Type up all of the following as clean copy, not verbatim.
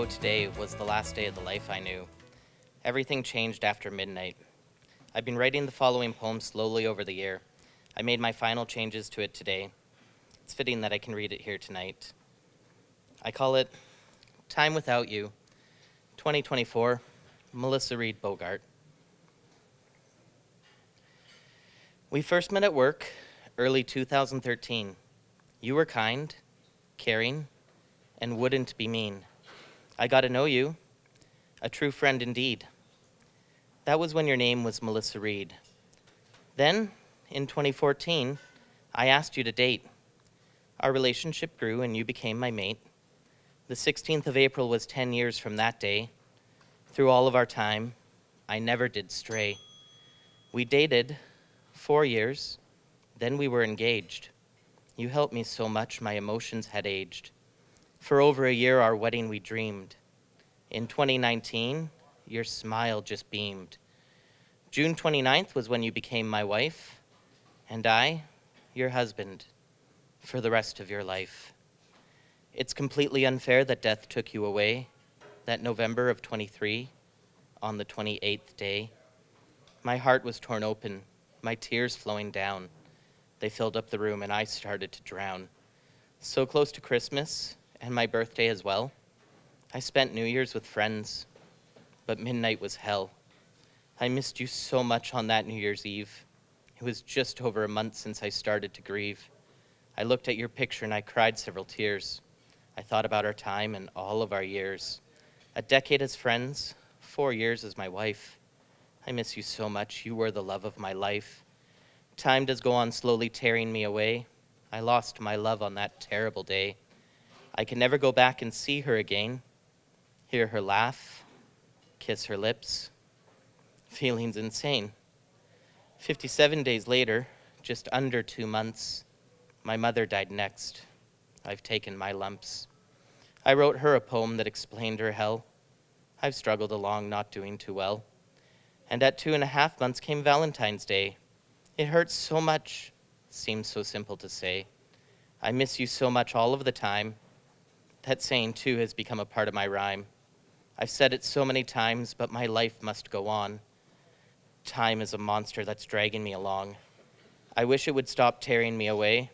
ago today was the last day of the life I knew. Everything changed after midnight. I've been writing the following poem slowly over the year. I made my final changes to it today. It's fitting that I can read it here tonight. I call it Time Without You, 2024, Melissa Reed Boogart. We first met at work, early 2013. You were kind, caring, and wouldn't be mean. I got to know you, a true friend indeed. That was when your name was Melissa Reed. Then, in 2014, I asked you to date. Our relationship grew and you became my mate. The 16th of April was 10 years from that day. Through all of our time, I never did stray. We dated 4 years, then we were engaged. You helped me so much my emotions had aged. For over a year our wedding we dreamed. In 2019, your smile just beamed. June 29th was when you became my wife, and I, your husband, for the rest of your life. It's completely unfair that death took you away, that November of 23, on the 28th day. My heart was torn open, my tears flowing down. They filled up the room and I started to drown. So close to Christmas, and my birthday as well. I spent New Year's with friends, but midnight was hell. I missed you so much on that New Year's Eve. It was just over a month since I started to grieve. I looked at your picture and I cried several tears. I thought about our time and all of our years. A decade as friends, 4 years as my wife. I miss you so much, you were the love of my life. Time does go on slowly tearing me away. I lost my love on that terrible day. I can never go back and see her again, hear her laugh, kiss her lips. Feelings insane. 57 days later, just under 2 months, my mother died next. I've taken my lumps. I wrote her a poem that explained her hell. I've struggled along, not doing too well. And at 2.5 months came Valentine's Day. It hurts so much, seems so simple to say. I miss you so much all of the time. That saying, too, has become a part of my rhyme. I've said it so many times, but my life must go on. Time is a monster that's dragging me along. I wish it would stop tearing me away.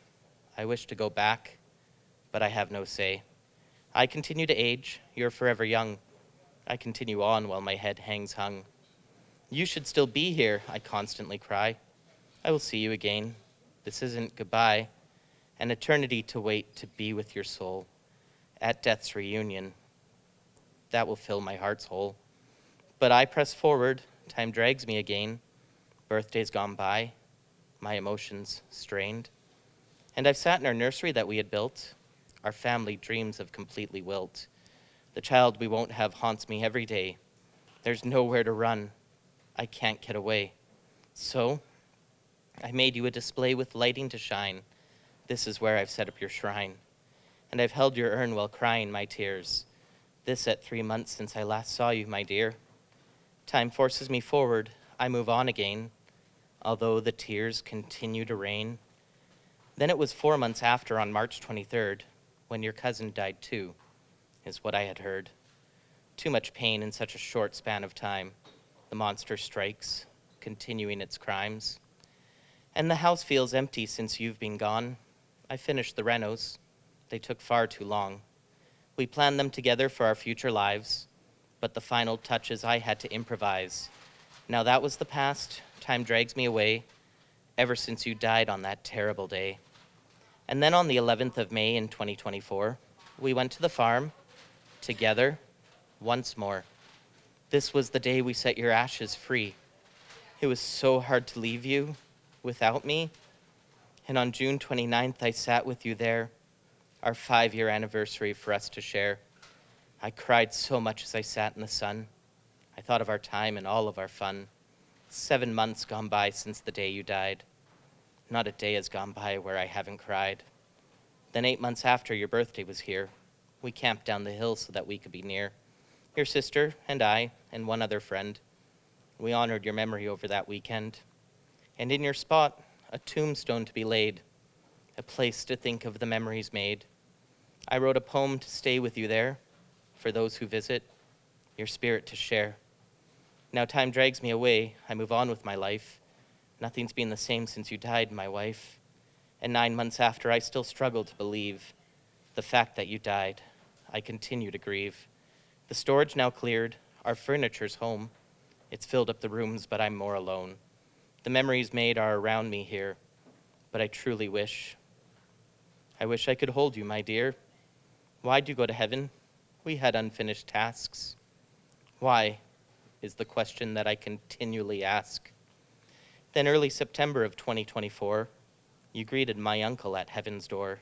I wish to go back, but I have no say. I continue to age, you're forever young. I continue on while my head hangs hung. You should still be here, I constantly cry. I will see you again. This isn't goodbye. An eternity to wait to be with your soul. At death's reunion, that will fill my heart's hole. But I press forward, time drags me again. Birthdays gone by, my emotions strained. And I've sat in our nursery that we had built. Our family dreams have completely wilt. The child we won't have haunts me every day. There's nowhere to run, I can't get away. So, I made you a display with lighting to shine. This is where I've set up your shrine. And I've held your urn while crying my tears. This at 3 months since I last saw you, my dear. Time forces me forward, I move on again, although the tears continue to rain. Then it was 4 months after, on March 23rd, when your cousin died too, is what I had heard. Too much pain in such a short span of time. The monster strikes, continuing its crimes. And the house feels empty since you've been gone. I finished the renos. They took far too long. We planned them together for our future lives, but the final touches I had to improvise. Now that was the past, time drags me away, ever since you died on that terrible day. And then on the 11th of May in 2024, we went to the farm, together, once more. This was the day we set your ashes free. It was so hard to leave you without me. And on June 29th, I sat with you there, our 5-year anniversary for us to share. I cried so much as I sat in the sun. I thought of our time and all of our fun. 7 months gone by since the day you died. Not a day has gone by where I haven't cried. Then 8 months after your birthday was here, we camped down the hill so that we could be near. Your sister and I and one other friend. We honored your memory over that weekend. And in your spot, a tombstone to be laid, a place to think of the memories made. I wrote a poem to stay with you there for those who visit, your spirit to share. Now time drags me away, I move on with my life. Nothing's been the same since you died, my wife. And 9 months after, I still struggle to believe the fact that you died. I continue to grieve. The storage now cleared, our furniture's home. It's filled up the rooms, but I'm more alone. The memories made are around me here, but I truly wish I could hold you, my dear. Why'd you go to heaven? We had unfinished tasks. Why is the question that I continually ask. Then early September of 2024, you greeted my uncle at heaven's door.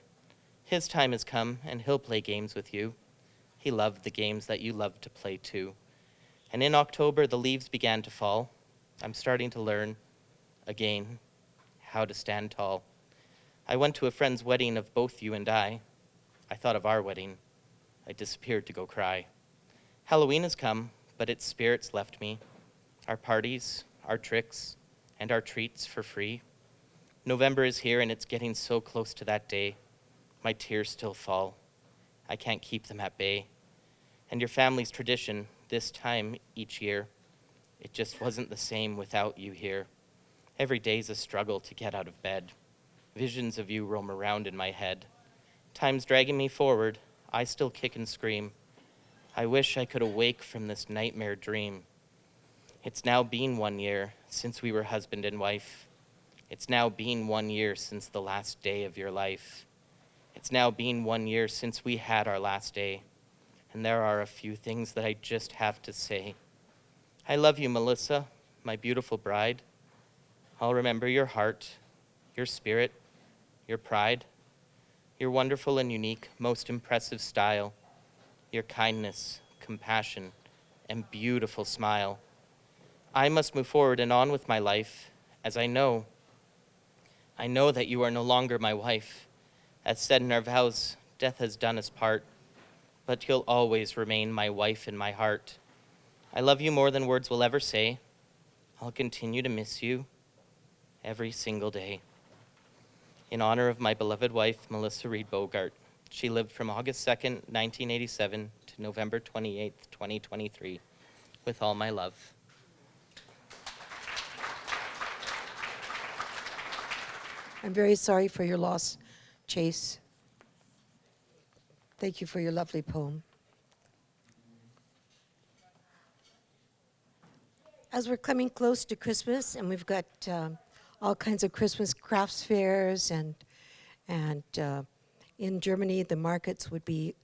His time has come, and he'll play games with you. He loved the games that you loved to play too. And in October, the leaves began to fall. I'm starting to learn, again, how to stand tall. I went to a friend's wedding of both you and I. I thought of our wedding. I disappeared to go cry. Halloween has come, but its spirits left me. Our parties, our tricks, and our treats for free. November is here, and it's getting so close to that day. My tears still fall. I can't keep them at bay. And your family's tradition, this time each year, it just wasn't the same without you here. Every day's a struggle to get out of bed. Visions of you roam around in my head. Time's dragging me forward. I still kick and scream. I wish I could awake from this nightmare dream. It's now been 1 year since we were husband and wife. It's now been 1 year since the last day of your life. It's now been 1 year since we had our last day. And there are a few things that I just have to say. I love you, Melissa, my beautiful bride. I'll remember your heart, your spirit, your pride, your wonderful and unique, most impressive style, your kindness, compassion, and beautiful smile. I must move forward and on with my life, as I know that you are no longer my wife. As said in our vows, death has done us part, but you'll always remain my wife in my heart. I love you more than words will ever say. I'll continue to miss you every single day. In honor of my beloved wife, Melissa Reed Boogart. She lived from August 2nd, 1987 to November 28th, 2023. With all my love. I'm very sorry for your loss, Chase. Thank you for your lovely poem. As we're coming close to Christmas, and we've got all kinds of Christmas crafts fairs, and in Germany, the markets would be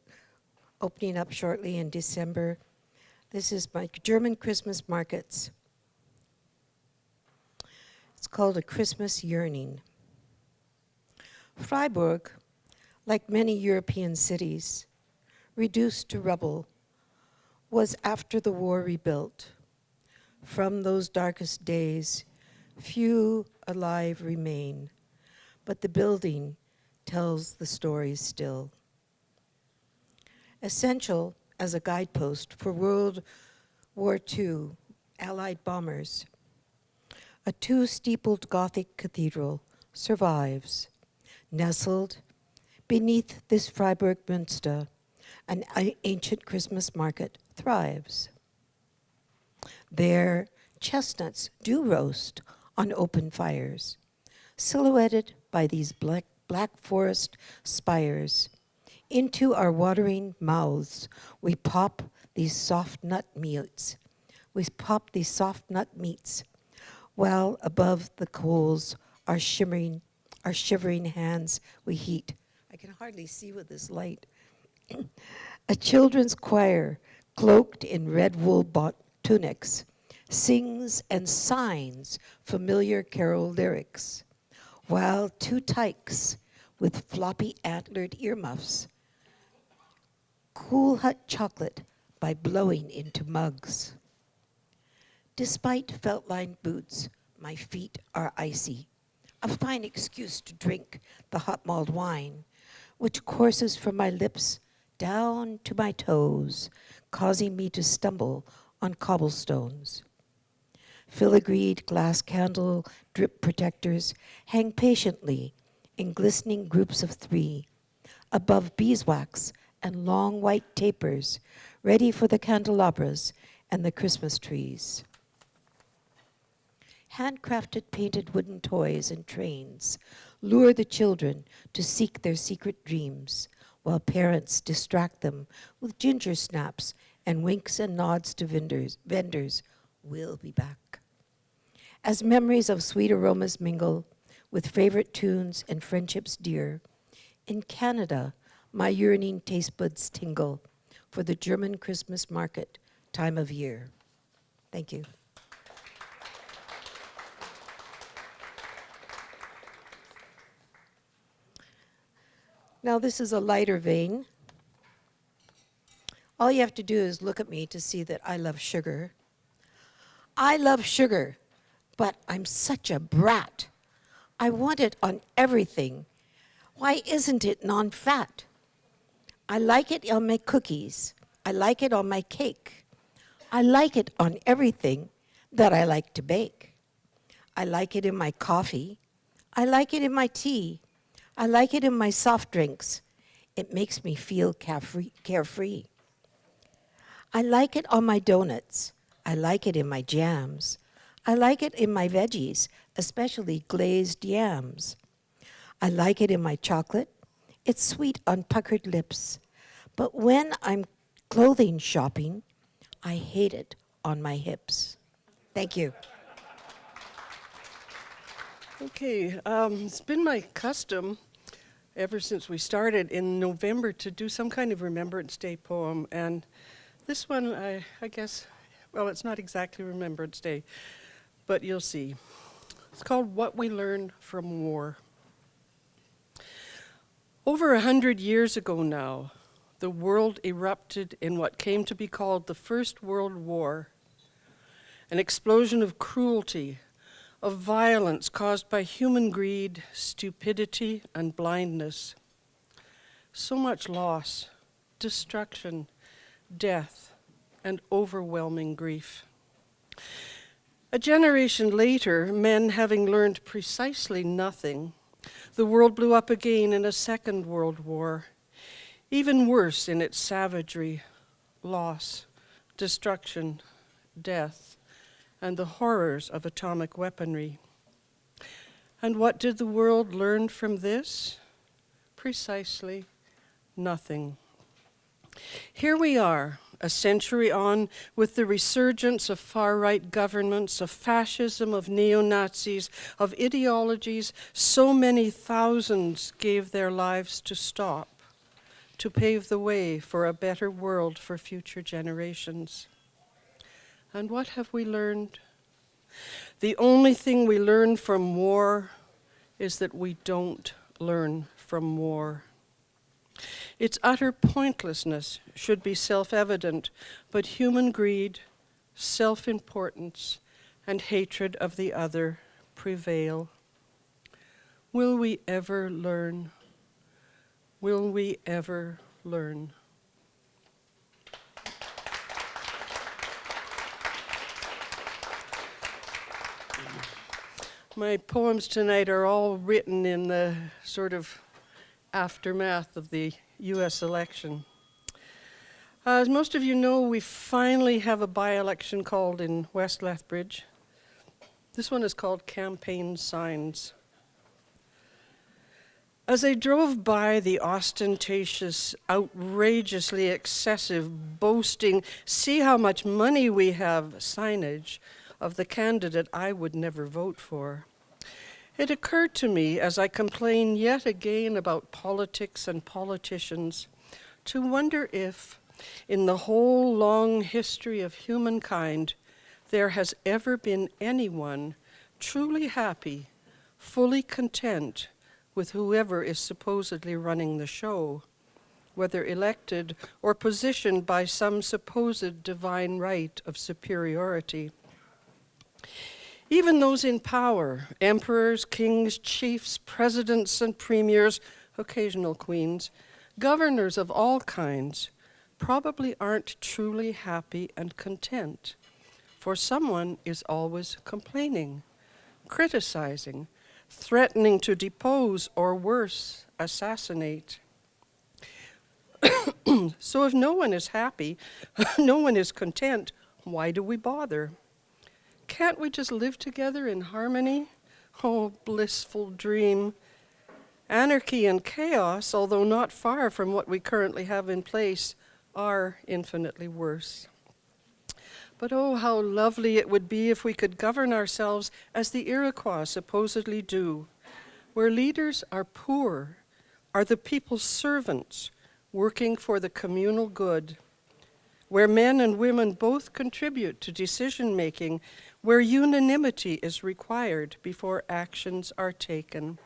opening up shortly in December. This is my German Christmas markets. It's called A Christmas Yearning. Freiburg, like many European cities, reduced to rubble, was after the war rebuilt. From those darkest days, few alive remain, but the building tells the story still. Essential as a guidepost for World War II Allied bombers, a two-steepled Gothic cathedral survives. Nestled beneath this Freiburg Münster, an ancient Christmas market thrives. There, chestnuts do roast on open fires, silhouetted by these black forest spires. Into our watering mouths, we pop these soft nut meats. While above the coals, our shivering hands we heat. I can hardly see with this light. A children's choir, cloaked in red wool tunics, sings and signs familiar carol lyrics, while two tykes with floppy antlered earmuffs cool hot chocolate by blowing into mugs. Despite felt-lined boots, my feet are icy, a fine excuse to drink the hot mulled wine, which courses from my lips down to my toes, causing me to stumble on cobblestones. Filigreed glass candle drip protectors hang patiently in glistening groups of 3, above beeswax and long white tapers ready for the candelabras and the Christmas trees. Handcrafted painted wooden toys and trains lure the children to seek their secret dreams, while parents distract them with ginger snaps and winks and nods to vendors. We'll be back. As memories of sweet aromas mingle with favorite tunes and friendships dear, in Canada, my yearning taste buds tingle for the German Christmas market time of year. Thank you. Now this is a lighter vein. All you have to do is look at me to see that I love sugar. I love sugar, but I'm such a brat. I want it on everything. Why isn't it non-fat? I like it on my cookies. I like it on my cake. I like it on everything that I like to bake. I like it in my coffee. I like it in my tea. I like it in my soft drinks. It makes me feel carefree. I like it on my donuts. I like it in my jams. I like it in my veggies, especially glazed yams. I like it in my chocolate. It's sweet on puckered lips. But when I'm clothing shopping, I hate it on my hips. Thank you. Okay, it's been my custom ever since we started in November to do some kind of Remembrance Day poem. And this one, I guess, well, it's not exactly Remembrance Day, but you'll see. It's called What We Learned from War. Over 100 years ago now, the world erupted in what came to be called the First World War, an explosion of cruelty, of violence caused by human greed, stupidity, and blindness. So much loss, destruction, death, and overwhelming grief. A generation later, men having learned precisely nothing, the world blew up again in a Second World War, even worse in its savagery, loss, destruction, death, and the horrors of atomic weaponry. And what did the world learn from this? Precisely nothing. Here we are, a century on, with the resurgence of far-right governments, of fascism, of neo-Nazis, of ideologies so many thousands gave their lives to stop, to pave the way for a better world for future generations. And what have we learned? The only thing we learn from war is that we don't learn from war. Its utter pointlessness should be self-evident, but human greed, self-importance, and hatred of the other prevail. Will we ever learn? Will we ever learn? My poems tonight are all written in the sort of aftermath of the US election. As most of you know, we finally have a by-election called in West Lethbridge. This one is called Campaign Signs. As I drove by the ostentatious, outrageously excessive, boasting, "See how much money we have" signage of the candidate I would never vote for, it occurred to me, as I complain yet again about politics and politicians, to wonder if, in the whole long history of humankind, there has ever been anyone truly happy, fully content with whoever is supposedly running the show, whether elected or positioned by some supposed divine right of superiority. Even those in power, emperors, kings, chiefs, presidents, and premiers, occasional queens, governors of all kinds, probably aren't truly happy and content, for someone is always complaining, criticizing, threatening to depose or worse, assassinate. So if no one is happy, no one is content, why do we bother? Can't we just live together in harmony? Oh, blissful dream. Anarchy and chaos, although not far from what we currently have in place, are infinitely worse. But oh, how lovely it would be if we could govern ourselves as the Iroquois supposedly do, where leaders are poor, are the people's servants, working for the communal good, where men and women both contribute to decision-making, where unanimity is required before actions are taken.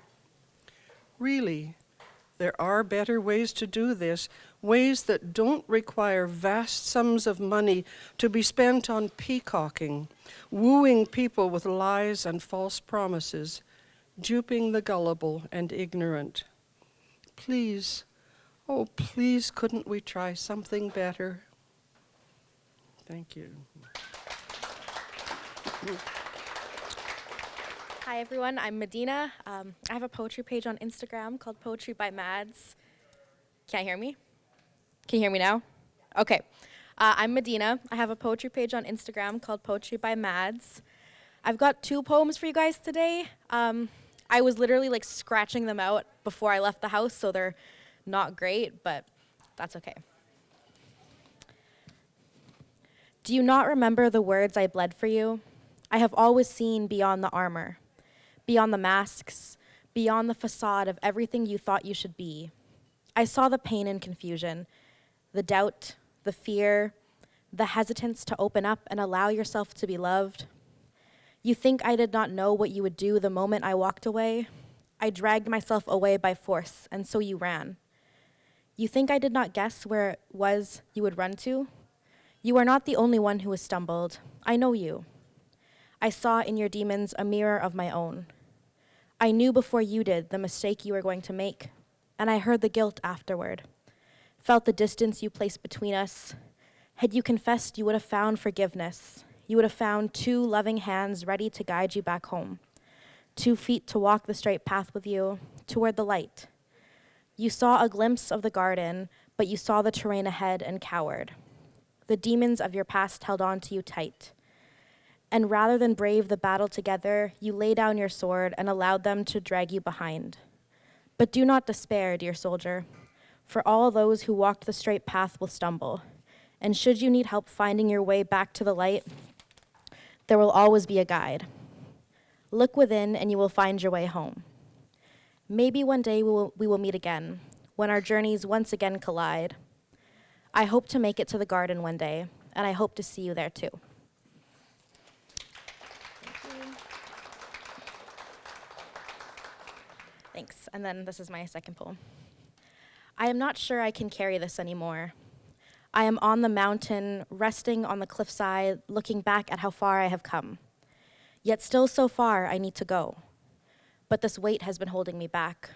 Really, there are better ways to do this, ways that don't require vast sums of money to be spent on peacocking, wooing people with lies and false promises, duping the gullible and ignorant. Please, oh please, couldn't we try something better? Thank you. Hi everyone, I'm Madina. I have a poetry page on Instagram called Poetry by Mads. Can't hear me? Can you hear me now? Okay. I'm Madina. I have a poetry page on Instagram called Poetry by Mads. I've got 2 poems for you guys today. I was literally like scratching them out before I left the house, so they're not great, but that's okay. Do you not remember the words I bled for you? I have always seen beyond the armor, beyond the masks, beyond the facade of everything you thought you should be. I saw the pain and confusion, the doubt, the fear, the hesitance to open up and allow yourself to be loved. You think I did not know what you would do the moment I walked away? I dragged myself away by force, and so you ran. You think I did not guess where it was you would run to? You are not the only one who has stumbled. I know you. I saw in your demons a mirror of my own. I knew before you did the mistake you were going to make, and I heard the guilt afterward, felt the distance you placed between us. Had you confessed, you would have found forgiveness. You would have found 2 loving hands ready to guide you back home, 2 feet to walk the straight path with you toward the light. You saw a glimpse of the garden, but you saw the terrain ahead and cowered. The demons of your past held on to you tight. And rather than brave the battle together, you lay down your sword and allowed them to drag you behind. But do not despair, dear soldier, for all those who walked the straight path will stumble. And should you need help finding your way back to the light, there will always be a guide. Look within and you will find your way home. Maybe one day we will meet again, when our journeys once again collide. I hope to make it to the garden one day, and I hope to see you there too. Thanks. And then this is my second poem. I am not sure I can carry this anymore. I am on the mountain, resting on the cliffside, looking back at how far I have come. Yet still so far I need to go. But this weight has been holding me back.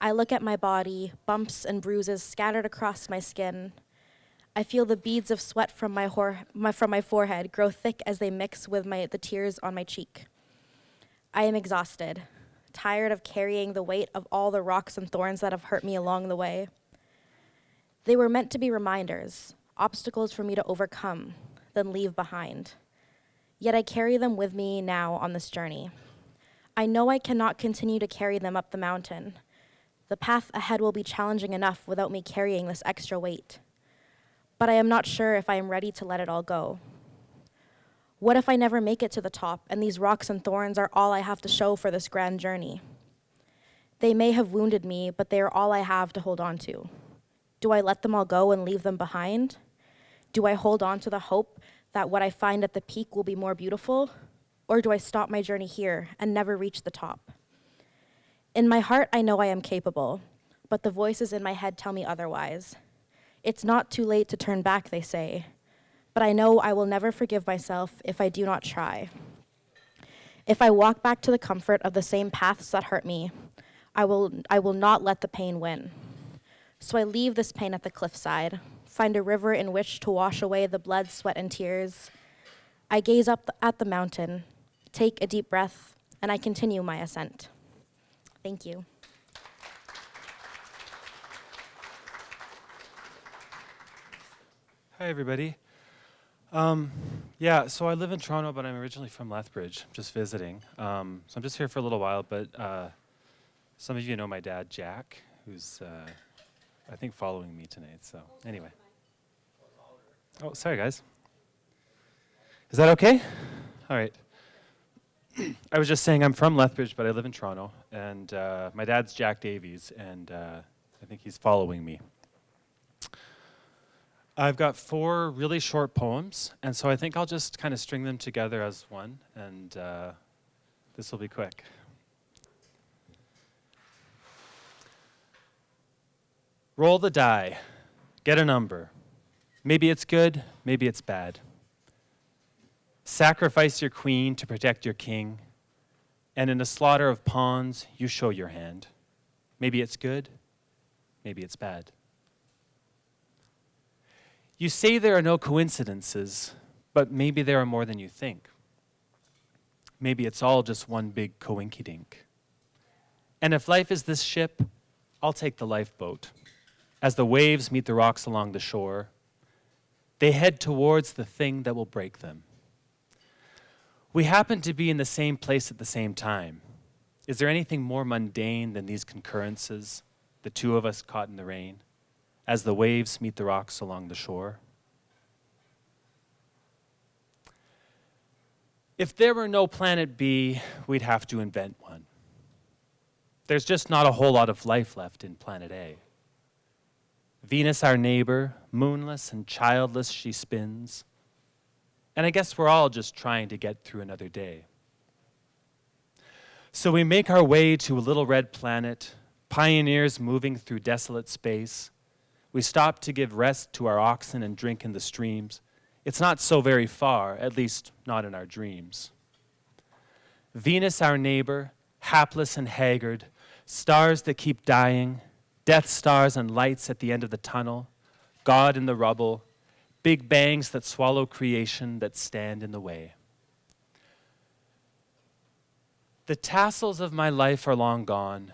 I look at my body, bumps and bruises scattered across my skin. I feel the beads of sweat from my forehead grow thick as they mix with the tears on my cheek. I am exhausted, tired of carrying the weight of all the rocks and thorns that have hurt me along the way. They were meant to be reminders, obstacles for me to overcome, then leave behind. Yet I carry them with me now on this journey. I know I cannot continue to carry them up the mountain. The path ahead will be challenging enough without me carrying this extra weight. But I am not sure if I am ready to let it all go. What if I never make it to the top and these rocks and thorns are all I have to show for this grand journey? They may have wounded me, but they are all I have to hold on to. Do I let them all go and leave them behind? Do I hold on to the hope that what I find at the peak will be more beautiful? Or do I stop my journey here and never reach the top? In my heart, I know I am capable, but the voices in my head tell me otherwise. It's not too late to turn back, they say, but I know I will never forgive myself if I do not try. If I walk back to the comfort of the same paths that hurt me, I will not let the pain win. So I leave this pain at the cliffside, find a river in which to wash away the blood, sweat, and tears. I gaze up at the mountain, take a deep breath, and I continue my ascent. Thank you. Hi, everybody. So I live in Toronto, but I'm originally from Lethbridge, just visiting. So I'm just here for a little while, but some of you know my dad, Jack, who's, I think, following me tonight. So anyway. Oh, sorry, guys. Is that okay? All right. I was just saying I'm from Lethbridge, but I live in Toronto, and my dad's Jack Davies, and I think he's following me. I've got 4 really short poems, and so I think I'll just kind of string them together as one, and this will be quick. Roll the die. Get a number. Maybe it's good, maybe it's bad. Sacrifice your queen to protect your king, and in a slaughter of pawns, you show your hand. Maybe it's good, maybe it's bad. You say there are no coincidences, but maybe there are more than you think. Maybe it's all just one big coinkydink. And if life is this ship, I'll take the lifeboat. As the waves meet the rocks along the shore, they head towards the thing that will break them. We happen to be in the same place at the same time. Is there anything more mundane than these concurrences, the two of us caught in the rain, as the waves meet the rocks along the shore? If there were no planet B, we'd have to invent one. There's just not a whole lot of life left in planet A. Venus, our neighbor, moonless and childless she spins, and I guess we're all just trying to get through another day. So we make our way to a little red planet, pioneers moving through desolate space. We stop to give rest to our oxen and drink in the streams. It's not so very far, at least not in our dreams. Venus, our neighbor, hapless and haggard, stars that keep dying, death stars and lights at the end of the tunnel, God in the rubble, big bangs that swallow creation that stand in the way. The tassels of my life are long gone,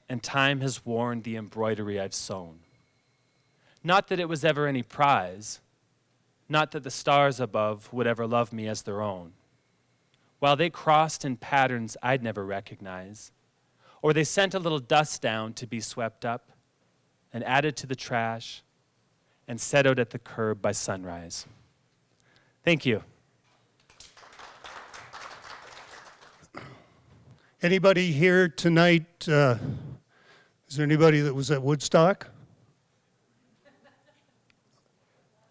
and time has worn the embroidery I've sewn. Not that it was ever any prize, not that the stars above would ever love me as their own. While they crossed in patterns I'd never recognize, or they sent a little dust down to be swept up and added to the trash and set out at the curb by sunrise. Thank you. Anybody here tonight, is there anybody that was at Woodstock?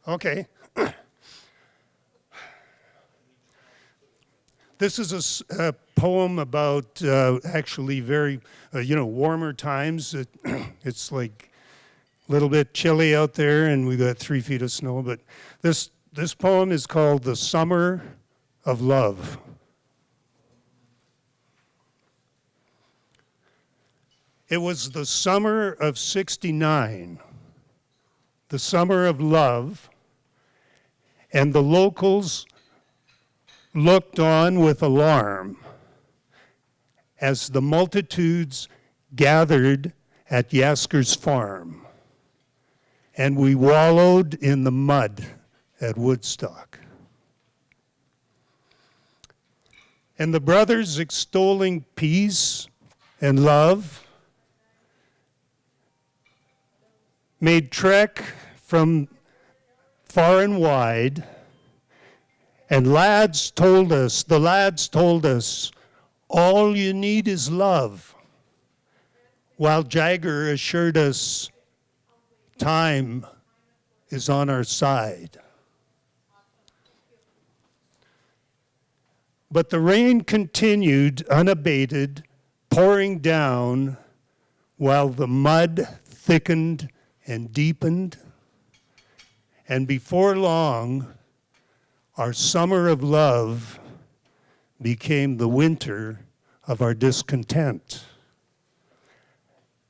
Okay. This is a poem about actually very, warmer times. It's like a little bit chilly out there, and we got 3 feet of snow. But this poem is called "The Summer of Love." It was the summer of '69, the summer of love, and the locals looked on with alarm as the multitudes gathered at Yasker's farm, and we wallowed in the mud at Woodstock. And the brothers extolling peace and love made trek from far and wide, and the lads told us, all you need is love, while Jagger assured us time is on our side. But the rain continued unabated, pouring down, while the mud thickened and deepened, and before long, our summer of love became the winter of our discontent.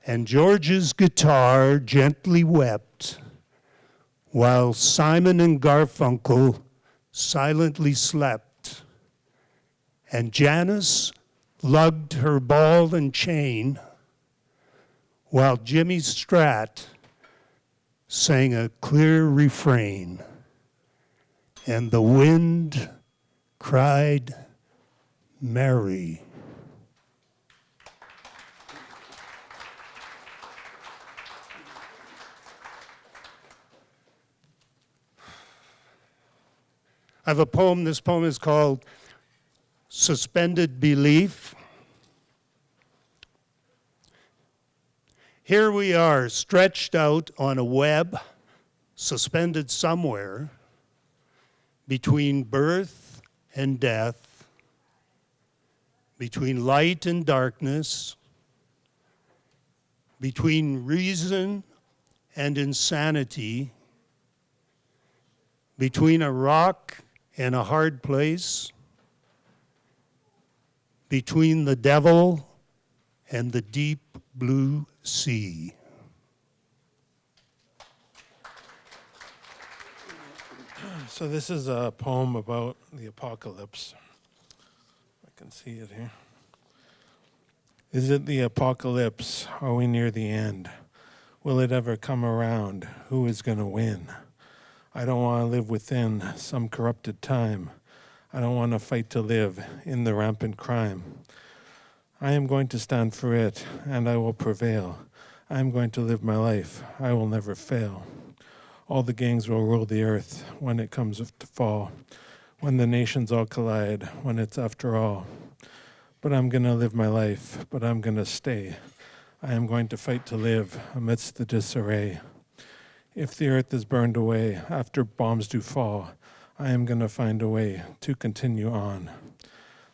And George's guitar gently wept, while Simon and Garfunkel silently slept, and Janice lugged her ball and chain, while Jimmy Stratt sang a clear refrain. and the wind cried, Mary. I have a poem. This poem is called Suspended Belief. Here we are, stretched out on a web, suspended somewhere between birth and death, between light and darkness, between reason and insanity, between a rock and a hard place, between the devil and the deep blue sea. So this is a poem about the apocalypse. I can see it here. Is it the apocalypse? Are we near the end? Will it ever come around? Who is going to win? I don't want to live within some corrupted time. I don't want to fight to live in the rampant crime. I am going to stand for it, and I will prevail. I am going to live my life. I will never fail. All the gangs will rule the earth when it comes to fall, when the nations all collide, when it's after all. But I'm going to live my life, but I'm going to stay. I am going to fight to live amidst the disarray. If the earth is burned away after bombs do fall, I am going to find a way to continue on.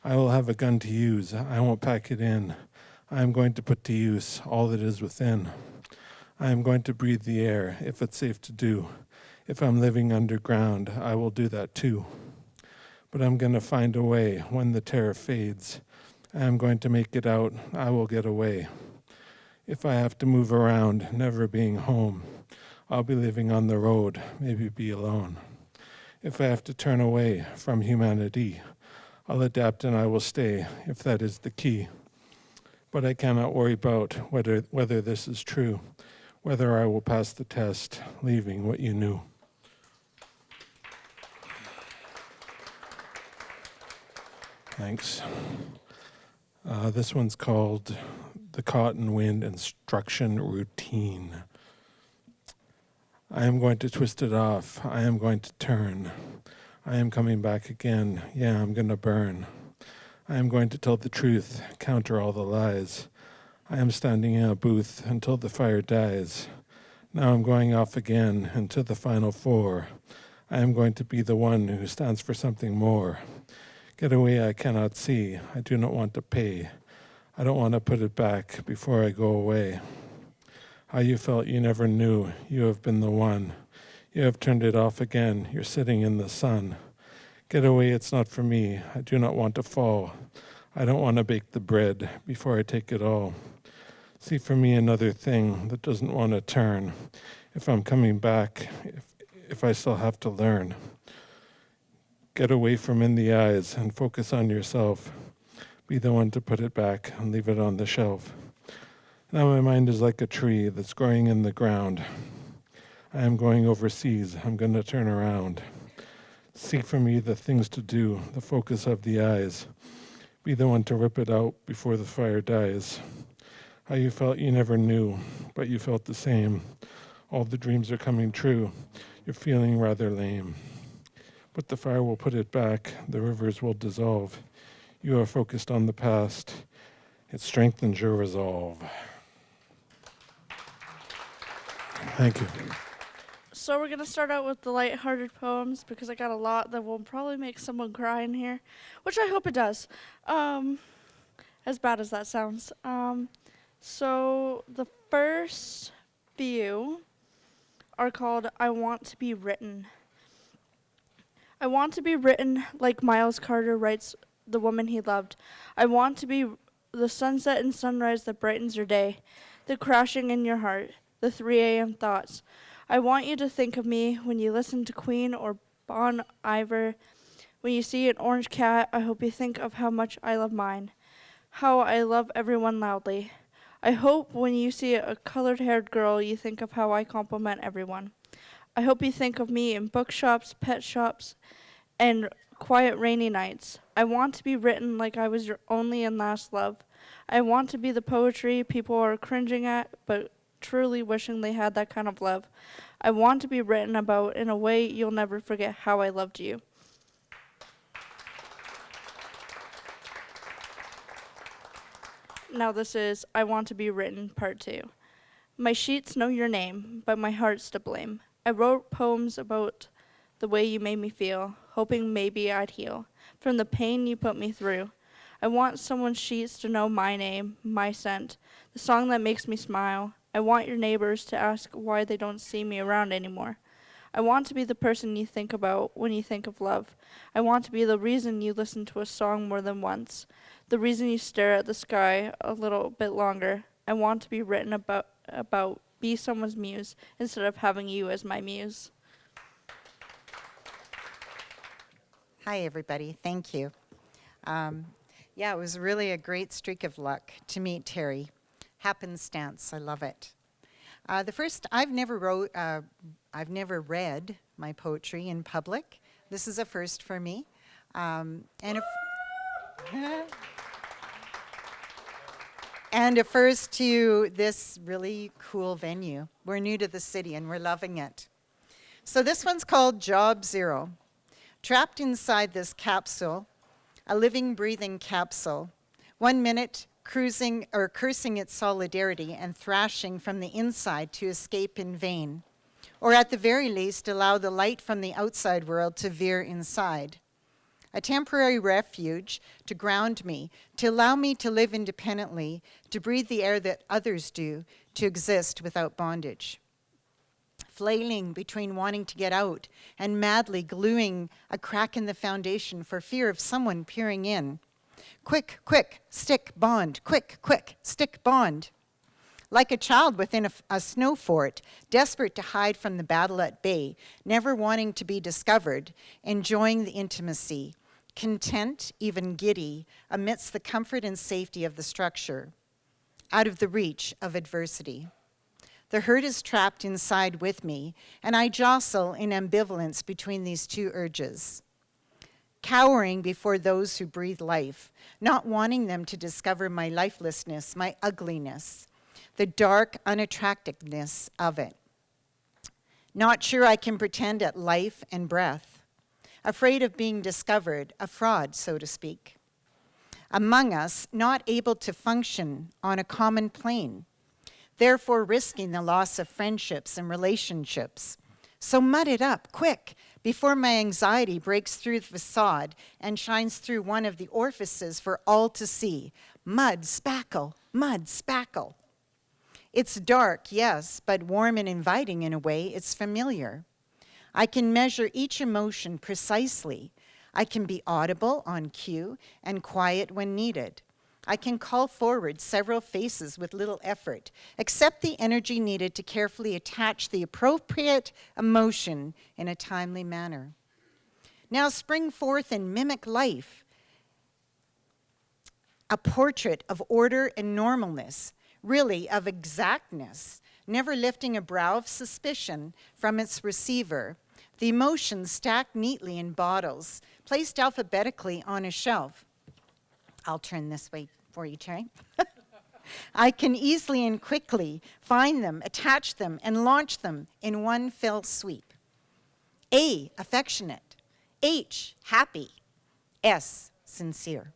I will have a gun to use. I won't pack it in. I am going to put to use all that is within. I am going to breathe the air if it's safe to do. If I'm living underground, I will do that too. But I'm going to find a way when the terror fades. I am going to make it out. I will get away. If I have to move around, never being home, I'll be living on the road, maybe be alone. If I have to turn away from humanity, I'll adapt and I will stay, if that is the key. But I cannot worry about whether this is true, whether I will pass the test, leaving what you knew. Thanks. This one's called The Cotton Wind Instruction Routine. I am going to twist it off. I am going to turn. I am coming back again. Yeah, I'm going to burn. I am going to tell the truth, counter all the lies. I am standing in a booth until the fire dies. Now I'm going off again into the final four. I am going to be the one who stands for something more. Get away I cannot see. I do not want to pay. I don't want to put it back before I go away. How you felt you never knew. You have been the one. You have turned it off again. You're sitting in the sun. Get away, it's not for me. I do not want to fall. I don't want to bake the bread before I take it all. See for me another thing that doesn't want to turn. If I'm coming back, if I still have to learn. Get away from in the eyes and focus on yourself. Be the one to put it back and leave it on the shelf. Now my mind is like a tree that's growing in the ground. I am going overseas. I'm going to turn around. See for me the things to do, the focus of the eyes. Be the one to rip it out before the fire dies. How you felt you never knew, but you felt the same. All the dreams are coming true. You're feeling rather lame. But the fire will put it back. The rivers will dissolve. You are focused on the past. It strengthens your resolve. Thank you. So we're going to start out with the lighthearted poems because I got a lot that will probably make someone cry in here, which I hope it does, as bad as that sounds. So the first few are called I Want to Be Written. I want to be written like Miles Carter writes the woman he loved. I want to be the sunset and sunrise that brightens your day, the crashing in your heart, the 3 a.m. thoughts. I want you to think of me when you listen to Queen or Bon Iver. When you see an orange cat, I hope you think of how much I love mine, how I love everyone loudly. I hope when you see a colored-haired girl, you think of how I compliment everyone. I hope you think of me in bookshops, pet shops, and quiet rainy nights. I want to be written like I was your only and last love. I want to be the poetry people are cringing at, but truly wishing they had that kind of love. I want to be written about in a way you'll never forget how I loved you. Now this is I Want to Be Written, Part 2. My sheets know your name, but my heart's to blame. I wrote poems about the way you made me feel, hoping maybe I'd heal from the pain you put me through. I want someone's sheets to know my name, my scent, the song that makes me smile. I want your neighbors to ask why they don't see me around anymore. I want to be the person you think about when you think of love. I want to be the reason you listen to a song more than once, the reason you stare at the sky a little bit longer. I want to be written about be someone's muse instead of having you as my muse. Hi, everybody. Thank you. Yeah, it was really a great streak of luck to meet Teri. Happenstance, I love it. The first, I've never read my poetry in public. This is a first for me. And a first to this really cool venue. We're new to the city and we're loving it. So this one's called Job Zero. Trapped inside this capsule, a living, breathing capsule, 1 minute cursing its solidarity and thrashing from the inside to escape in vain, or at the very least allow the light from the outside world to veer inside. A temporary refuge to ground me, to allow me to live independently, to breathe the air that others do, to exist without bondage. Flailing between wanting to get out and madly gluing a crack in the foundation for fear of someone peering in. Quick, quick, stick, bond. Quick, quick, stick, bond. Like a child within a snow fort, desperate to hide from the battle at bay, never wanting to be discovered, enjoying the intimacy, content, even giddy, amidst the comfort and safety of the structure, out of the reach of adversity. The hurt is trapped inside with me, and I jostle in ambivalence between these two urges. Cowering before those who breathe life, not wanting them to discover my lifelessness, my ugliness, the dark unattractiveness of it. Not sure I can pretend at life and breath, afraid of being discovered, a fraud, so to speak. Among us, not able to function on a common plane, therefore risking the loss of friendships and relationships. So mud it up, quick, before my anxiety breaks through the facade and shines through one of the orifices for all to see. Mud, spackle, mud, spackle. It's dark, yes, but warm and inviting in a way. It's familiar. I can measure each emotion precisely. I can be audible on cue and quiet when needed. I can call forward several faces with little effort, accept the energy needed to carefully attach the appropriate emotion in a timely manner. Now spring forth and mimic life, a portrait of order and normalness, really of exactness, never lifting a brow of suspicion from its receiver. The emotions stacked neatly in bottles, placed alphabetically on a shelf. I'll turn this way for you, Teri. I can easily and quickly find them, attach them, and launch them in one fell sweep. A, affectionate. H, happy. S, sincere.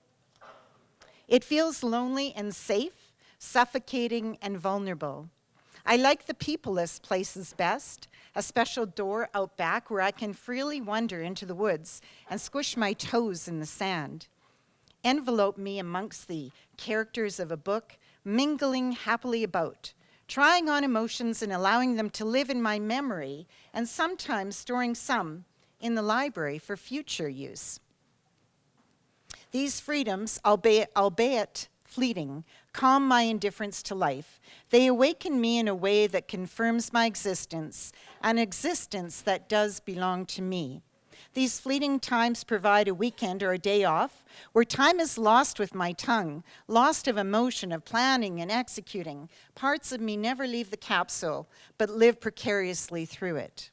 It feels lonely and safe, suffocating and vulnerable. I like the peopleless places best, a special door out back where I can freely wander into the woods and squish my toes in the sand. Envelope me amongst the characters of a book, mingling happily about, trying on emotions and allowing them to live in my memory, and sometimes storing some in the library for future use. These freedoms, albeit fleeting, calm my indifference to life. They awaken me in a way that confirms my existence, an existence that does belong to me. These fleeting times provide a weekend or a day off where time is lost with my tongue, lost of emotion, of planning and executing. Parts of me never leave the capsule, but live precariously through it.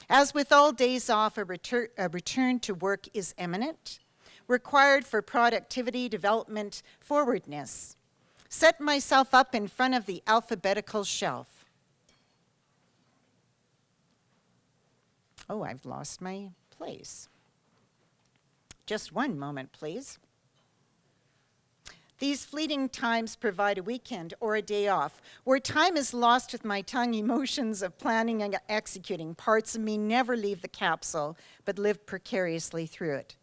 As with all days off, a return to work is imminent, required for productivity, development, forwardness. Set myself up in front of the alphabetical shelf. Oh, I've lost my place. Just one moment, please. These fleeting times provide a weekend or a day off, where time is lost with my tongue, emotions of planning and executing. Parts of me never leave the capsule, but live precariously through it.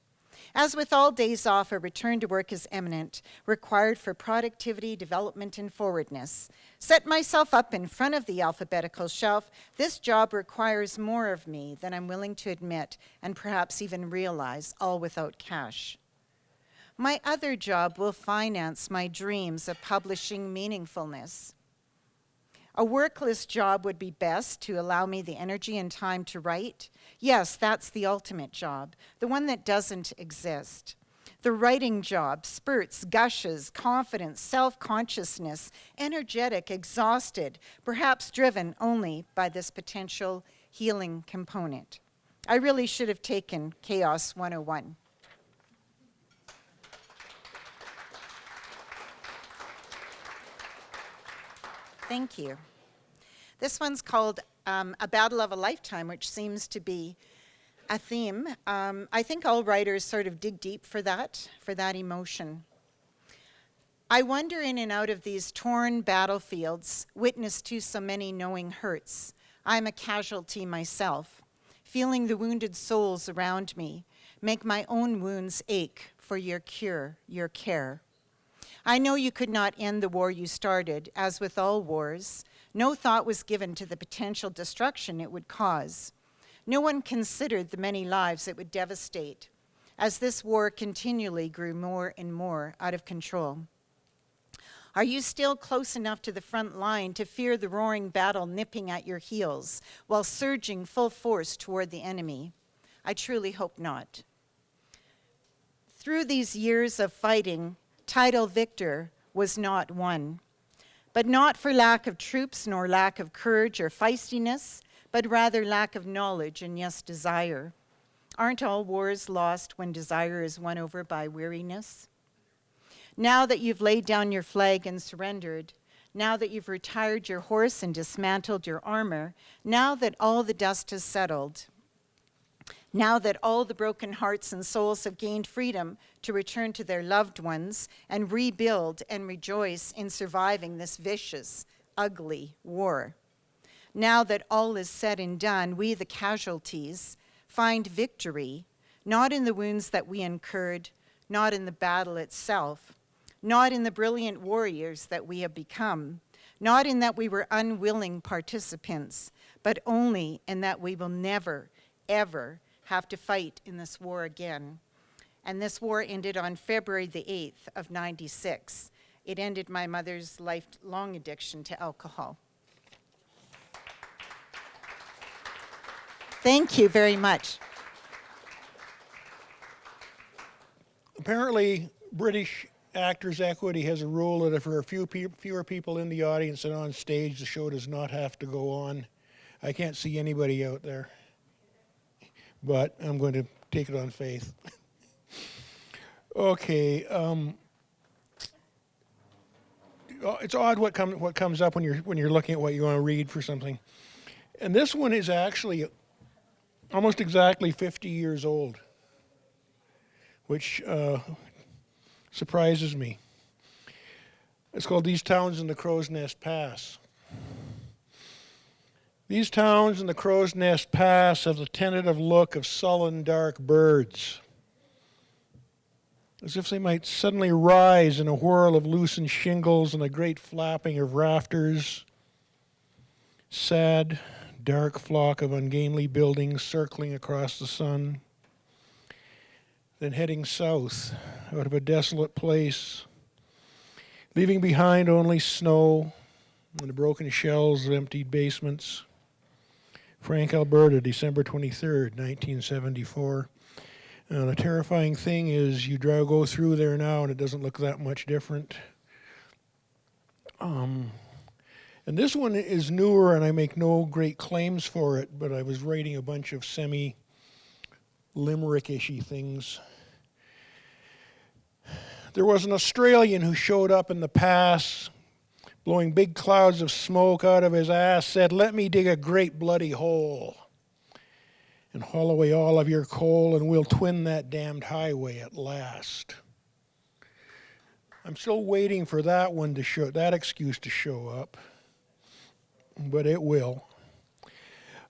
As with all days off, a return to work is imminent, required for productivity, development, and forwardness. Set myself up in front of the alphabetical shelf. This job requires more of me than I'm willing to admit, and perhaps even realize, all without cash. My other job will finance my dreams of publishing meaningfulness. A workless job would be best to allow me the energy and time to write. Yes, that's the ultimate job, the one that doesn't exist. The writing job, spurts, gushes, confidence, self-consciousness, energetic, exhausted, perhaps driven only by this potential healing component. I really should have taken Chaos 101. Thank you. This one's called A Battle of a Lifetime, which seems to be a theme. I think all writers sort of dig deep for that emotion. I wander in and out of these torn battlefields, witness to so many knowing hurts. I'm a casualty myself, feeling the wounded souls around me, make my own wounds ache for your cure, your care. I know you could not end the war you started, as with all wars. No thought was given to the potential destruction it would cause. No one considered the many lives it would devastate, as this war continually grew more and more out of control. Are you still close enough to the front line to fear the roaring battle nipping at your heels while surging full force toward the enemy? I truly hope not. Through these years of fighting, title victor was not won, but not for lack of troops nor lack of courage or feistiness, but rather lack of knowledge and yes, desire. Aren't all wars lost when desire is won over by weariness? Now that you've laid down your flag and surrendered, now that you've retired your horse and dismantled your armor, now that all the dust has settled, now that all the broken hearts and souls have gained freedom to return to their loved ones and rebuild and rejoice in surviving this vicious, ugly war. Now that all is said and done, we, the casualties, find victory, not in the wounds that we incurred, not in the battle itself, not in the brilliant warriors that we have become, not in that we were unwilling participants, but only in that we will never, ever have to fight in this war again. And this war ended on February the 8th of '96. It ended my mother's lifelong addiction to alcohol. Thank you very much. Apparently, British Actors Equity has a rule that if there are fewer people in the audience than on stage, the show does not have to go on. I can't see anybody out there, but I'm going to take it on faith. Okay. It's odd what comes up when you're looking at what you want to read for something. And this one is actually almost exactly 50 years old, which surprises me. It's called These Towns in the Crow's Nest Pass. These towns in the Crow's Nest Pass have the tentative look of sullen, dark birds, as if they might suddenly rise in a whirl of loosened shingles and a great flapping of rafters. Sad, dark flock of ungainly buildings circling across the sun, then heading south out of a desolate place, leaving behind only snow and the broken shells of emptied basements. Frank, Alberta, December 23rd, 1974. And the terrifying thing is you go through there now and it doesn't look that much different. And this one is newer, and I make no great claims for it, but I was writing a bunch of semi-limerick-ishy things. There was an Australian who showed up in the pass, blowing big clouds of smoke out of his ass, said, "Let me dig a great bloody hole and haul away all of your coal, and we'll twin that damned highway at last." I'm still waiting for that one to show, that excuse to show up, but it will.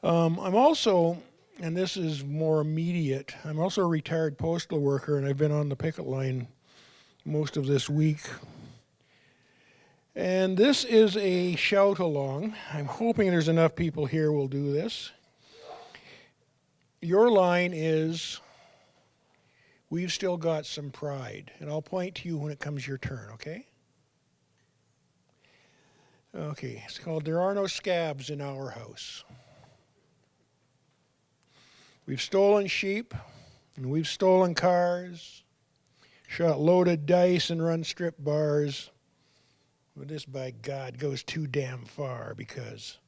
I'm also, and this is more immediate, I'm also a retired postal worker, and I've been on the picket line most of this week. And this is a shout along. I'm hoping there's enough people here who will do this. Your line is, "We've still got some pride." And I'll point to you when it comes your turn, okay? Okay, it's called "There Are No Scabs in Our House." We've stolen sheep, and we've stolen cars, shot loaded dice and run strip bars. But this, by God, goes too damn far, because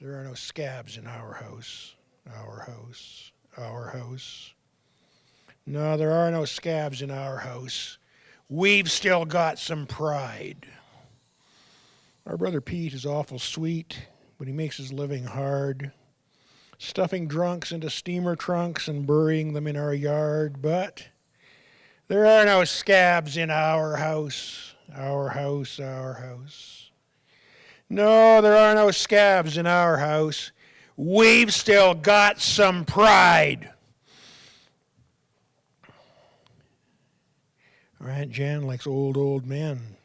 there are no scabs in our house. Our house, our house. No, there are no scabs in our house. We've still got some pride. Our brother Pete is awful sweet, but he makes his living hard, stuffing drunks into steamer trunks and burying them in our yard. But there are no scabs in our house. Our house, our house. No, there are no scabs in our house. We've still got some pride. Our Aunt Jan likes old men,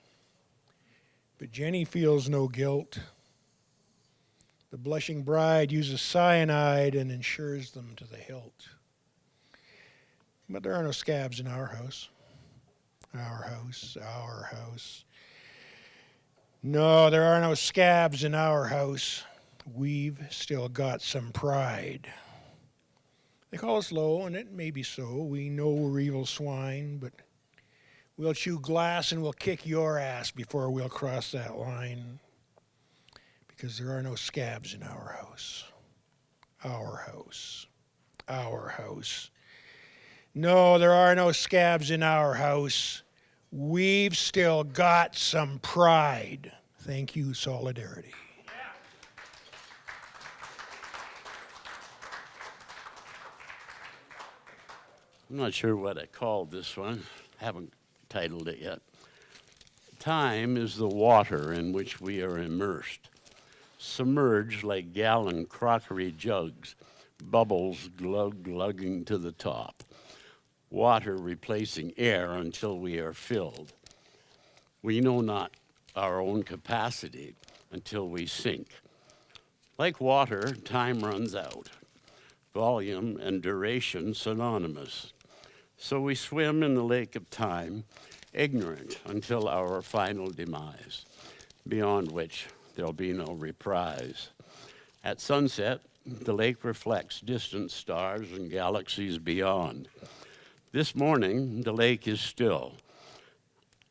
but Jenny feels no guilt. The blushing bride uses cyanide and insures them to the hilt. But there are no scabs in our house. Our house, our house. No, there are no scabs in our house. We've still got some pride. They call us low, and it may be so. We know we're evil swine, but we'll chew glass and we'll kick your ass before we'll cross that line. Because there are no scabs in our house. Our house. Our house. No, there are no scabs in our house. We've still got some pride. Thank you, Solidarity. I'm not sure what I called this one. Haven't titled it yet. Time is the water in which we are immersed, submerged like gallon crockery jugs, bubbles glugging to the top, water replacing air until we are filled. We know not our own capacity until we sink. Like water, time runs out, volume and duration synonymous. So we swim in the lake of time, ignorant until our final demise, beyond which there'll be no reprise. At sunset, the lake reflects distant stars and galaxies beyond. This morning, the lake is still.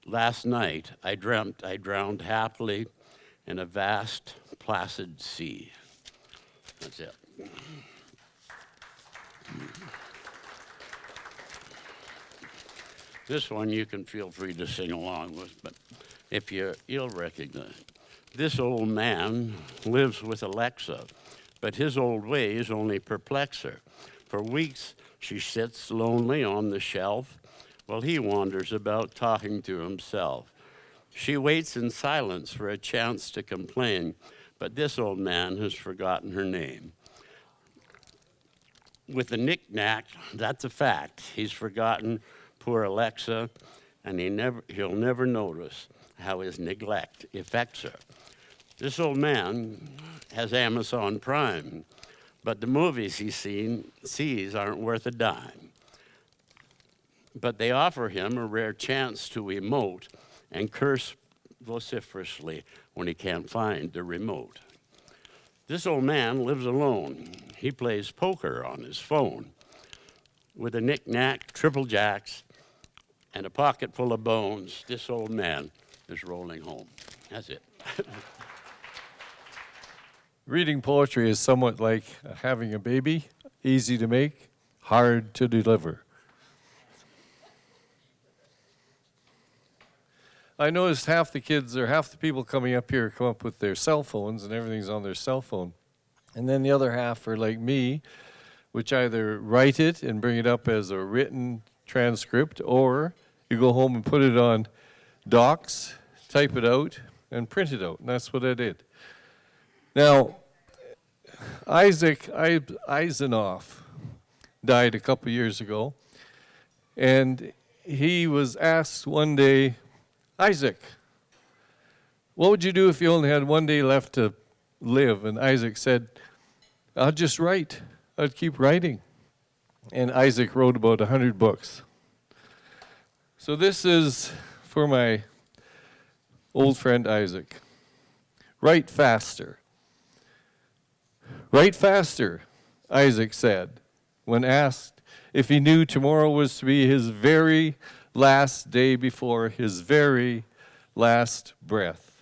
Last night, I dreamt I drowned happily in a vast, placid sea. That's it. This one you can feel free to sing along with, but if you'll recognize. This old man lives with Alexa, but his old ways only perplex her. For weeks, she sits lonely on the shelf while he wanders about talking to himself. She waits in silence for a chance to complain, but this old man has forgotten her name. With the knick-knack, that's a fact. He's forgotten poor Alexa, and he'll never notice how his neglect affects her. This old man has Amazon Prime, but the movies he sees aren't worth a dime. But they offer him a rare chance to emote and curse vociferously when he can't find the remote. This old man lives alone. He plays poker on his phone. With a knick-knack, triple jacks, and a pocket full of bones, this old man is rolling home. That's it. Reading poetry is somewhat like having a baby, easy to make, hard to deliver. I noticed half the kids or half the people coming up here come up with their cell phones and everything's on their cell phone. And then the other half are like me, which either write it and bring it up as a written transcript, or you go home and put it on docs, type it out, and print it out. And that's what I did. Now, Isaac Eisenhoff died a couple years ago, and he was asked one day, Isaac, what would you do if you only had one day left to live? And Isaac said, I'd just write. I'd keep writing. And Isaac wrote about 100 books. So this is for my old friend Isaac. Write faster. Write faster, Isaac said, when asked if he knew tomorrow was to be his very last day before his very last breath.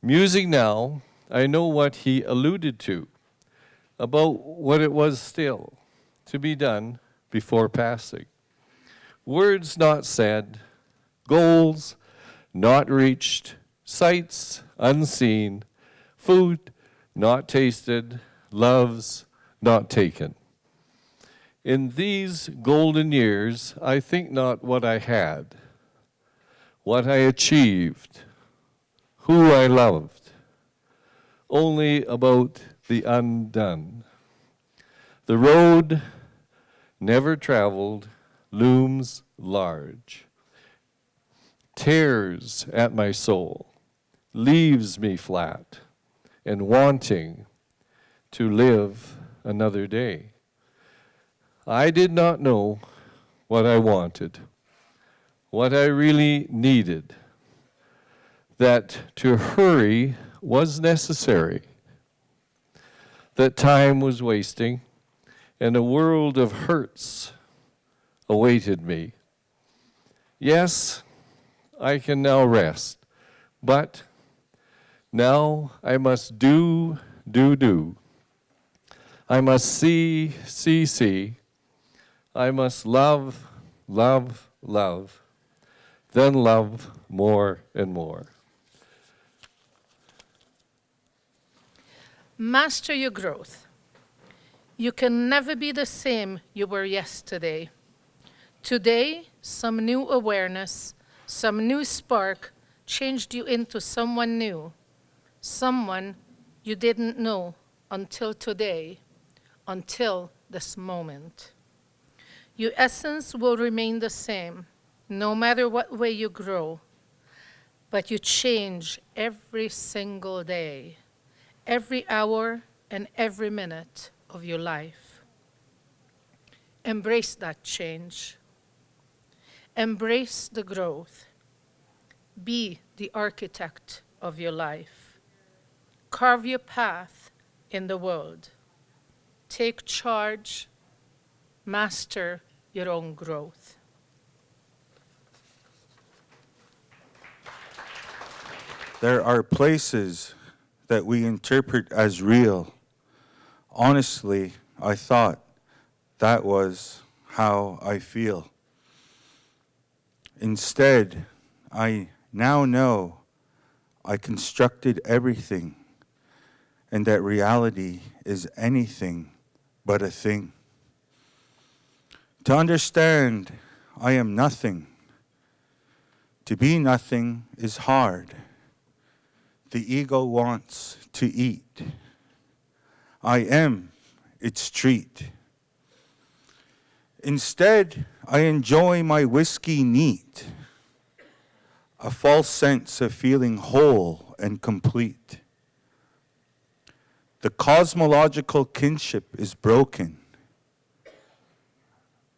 Musing now, I know what he alluded to, about what it was still to be done before passing. Words not said, goals not reached, sights unseen, food not tasted, loves not taken. In these golden years, I think not what I had, what I achieved, who I loved, only about the undone. The road never traveled looms large, tears at my soul, leaves me flat and wanting to live another day. I did not know what I wanted, what I really needed, that to hurry was necessary, that time was wasting, and a world of hurts awaited me. Yes, I can now rest, but now I must do. I must see. I must love, then love more and more. Master your growth. You can never be the same you were yesterday. Today, some new awareness, some new spark changed you into someone new, someone you didn't know until today, until this moment. Your essence will remain the same, no matter what way you grow, but you change every single day, every hour and every minute of your life. Embrace that change. Embrace the growth. Be the architect of your life. Carve your path in the world. Take charge. Master your own growth. There are places that we interpret as real. Honestly, I thought that was how I feel. Instead, I now know I constructed everything, and that reality is anything but a thing. To understand I am nothing, to be nothing is hard. The ego wants to eat. I am its treat. Instead, I enjoy my whiskey neat, a false sense of feeling whole and complete. The cosmological kinship is broken.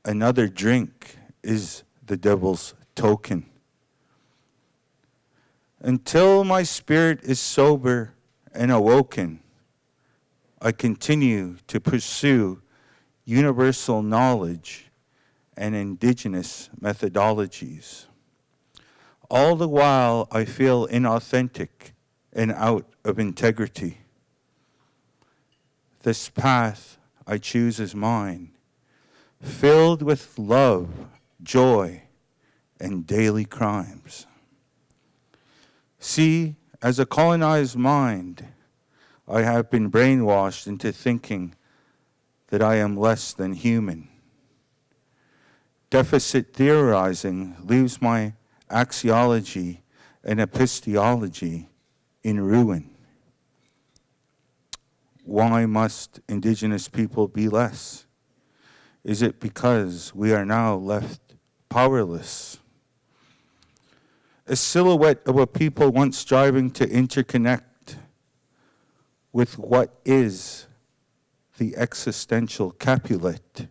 Another drink is the devil's token. Until my spirit is sober and awoken, I continue to pursue universal knowledge and indigenous methodologies. All the while I feel inauthentic and out of integrity. This path I choose is mine, filled with love, joy, and daily crimes. See, as a colonized mind, I have been brainwashed into thinking that I am less than human. Deficit theorizing leaves my axiology and epistemology in ruin. Why must Indigenous people be less? Is it because we are now left powerless? A silhouette of a people once striving to interconnect with what is the existential Capulet,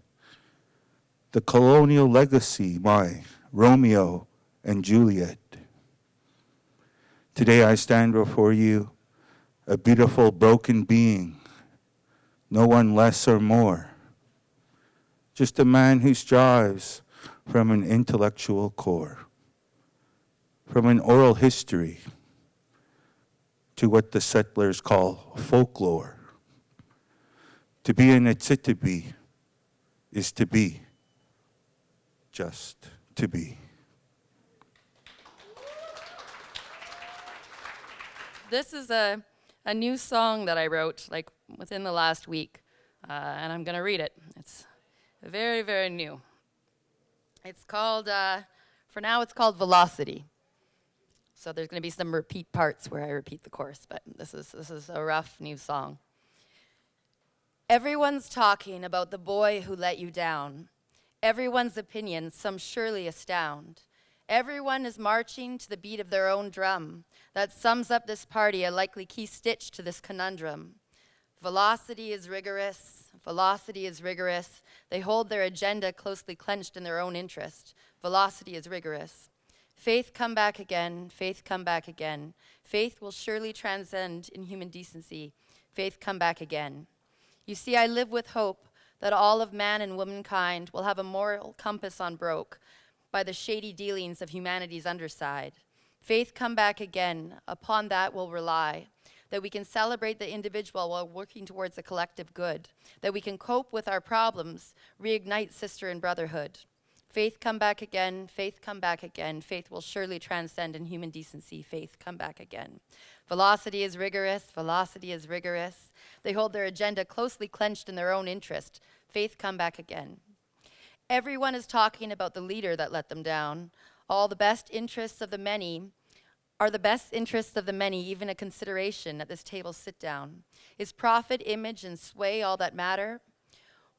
the colonial legacy by Romeo and Juliet. Today I stand before you, a beautiful broken being, no one less or more, just a man who strives from an intellectual core, from an oral history to what the settlers call folklore. To be an Itsitabi is to be, just to be. This is a new song that I wrote like within the last week, and I'm gonna read it. It's very, very new. It's called, for now it's called Velocity. So there's gonna be some repeat parts where I repeat the chorus, but this is a rough new song. Everyone's talking about the boy who let you down. Everyone's opinions some surely astound. Everyone is marching to the beat of their own drum. That sums up this party, a likely key stitch to this conundrum. Velocity is rigorous. Velocity is rigorous. They hold their agenda closely clenched in their own interest. Velocity is rigorous. Faith come back again. Faith come back again. Faith will surely transcend in human decency. Faith come back again. You see, I live with hope that all of man and womankind will have a moral compass unbroke by the shady dealings of humanity's underside. Faith come back again, upon that we'll rely, that we can celebrate the individual while working towards a collective good, that we can cope with our problems, reignite sister and brotherhood. Faith come back again, faith come back again, faith will surely transcend in human decency, faith come back again. Velocity is rigorous, velocity is rigorous. They hold their agenda closely clenched in their own interest. Faith come back again. Everyone is talking about the leader that let them down. All the best interests of the many are the best interests of the many, even a consideration at this table sit down. Is profit, image, and sway all that matter?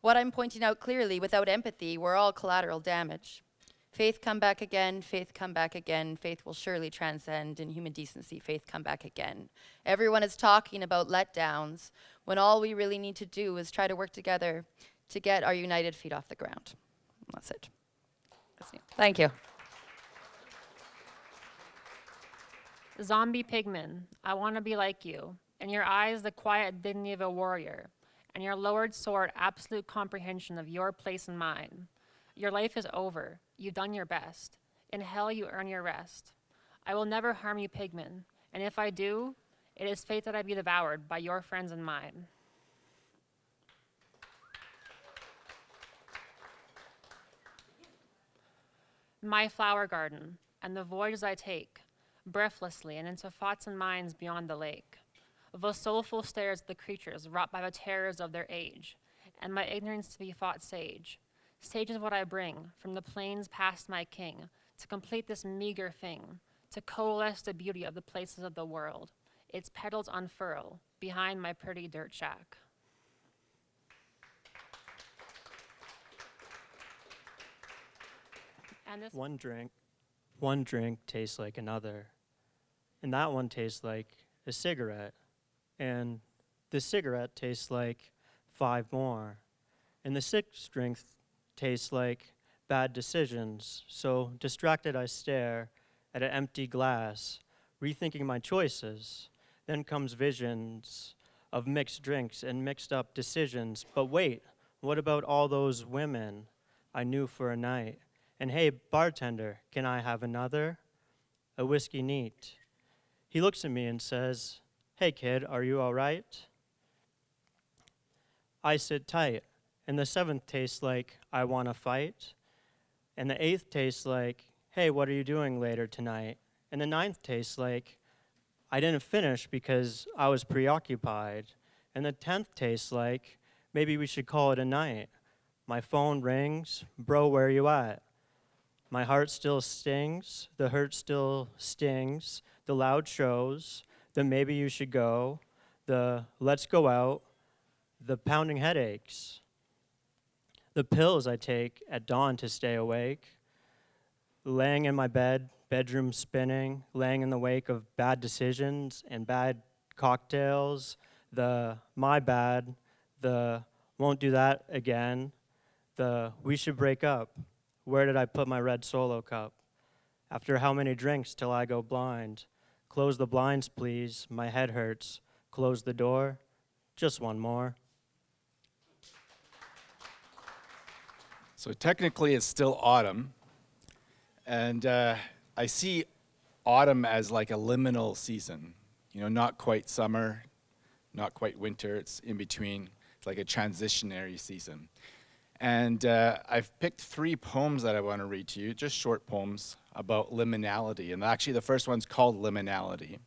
What I'm pointing out clearly, without empathy, we're all collateral damage. Faith come back again, faith come back again, faith will surely transcend in human decency, faith come back again. Everyone is talking about letdowns, when all we really need to do is try to work together to get our united feet off the ground. That's it. Thank you. Zombie pigman, I want to be like you. In your eyes, the quiet dignity of a warrior. And your lowered sword, absolute comprehension of your place in mine. Your life is over. You've done your best. In hell, you earn your rest. I will never harm you, pigman. And if I do, it is fate that I be devoured by your friends and mine. My flower garden, and the voyages I take, breathlessly and into thoughts and minds beyond the lake. The soulful stares of the creatures wrought by the terrors of their age, and my ignorance to be thought sage. Sage is what I bring from the plains past my king, to complete this meager thing, to coalesce the beauty of the places of the world. Its petals unfurl behind my pretty dirt shack. And this one drink tastes like another, and that one tastes like a cigarette, and the cigarette tastes like 5 more, and the 6th drink tastes like bad decisions. So distracted I stare at an empty glass, rethinking my choices. Then comes visions of mixed drinks and mixed up decisions. But wait, what about all those women I knew for a night? And hey, bartender, can I have another? A whiskey neat. He looks at me and says, hey kid, are you all right? I sit tight. And the 7th tastes like, I want to fight. And the 8th tastes like, hey, what are you doing later tonight? And the 9th tastes like, I didn't finish because I was preoccupied. And the 10th tastes like, maybe we should call it a night. My phone rings, bro, where you at? My heart still stings, the hurt still stings, the loud shows, the maybe you should go, the let's go out, the pounding headaches. The pills I take at dawn to stay awake, laying in my bed, bedroom spinning, laying in the wake of bad decisions and bad cocktails, the my bad, the won't do that again, the we should break up, where did I put my red Solo cup? After how many drinks till I go blind? Close the blinds, please, my head hurts. Close the door, just one more. So technically it's still autumn, and I see autumn as like a liminal season, you know, not quite summer, not quite winter, it's in between. It's like a transitionary season. And I've picked 3 poems that I want to read to you, just short poems about liminality. And actually the first one's called Liminality.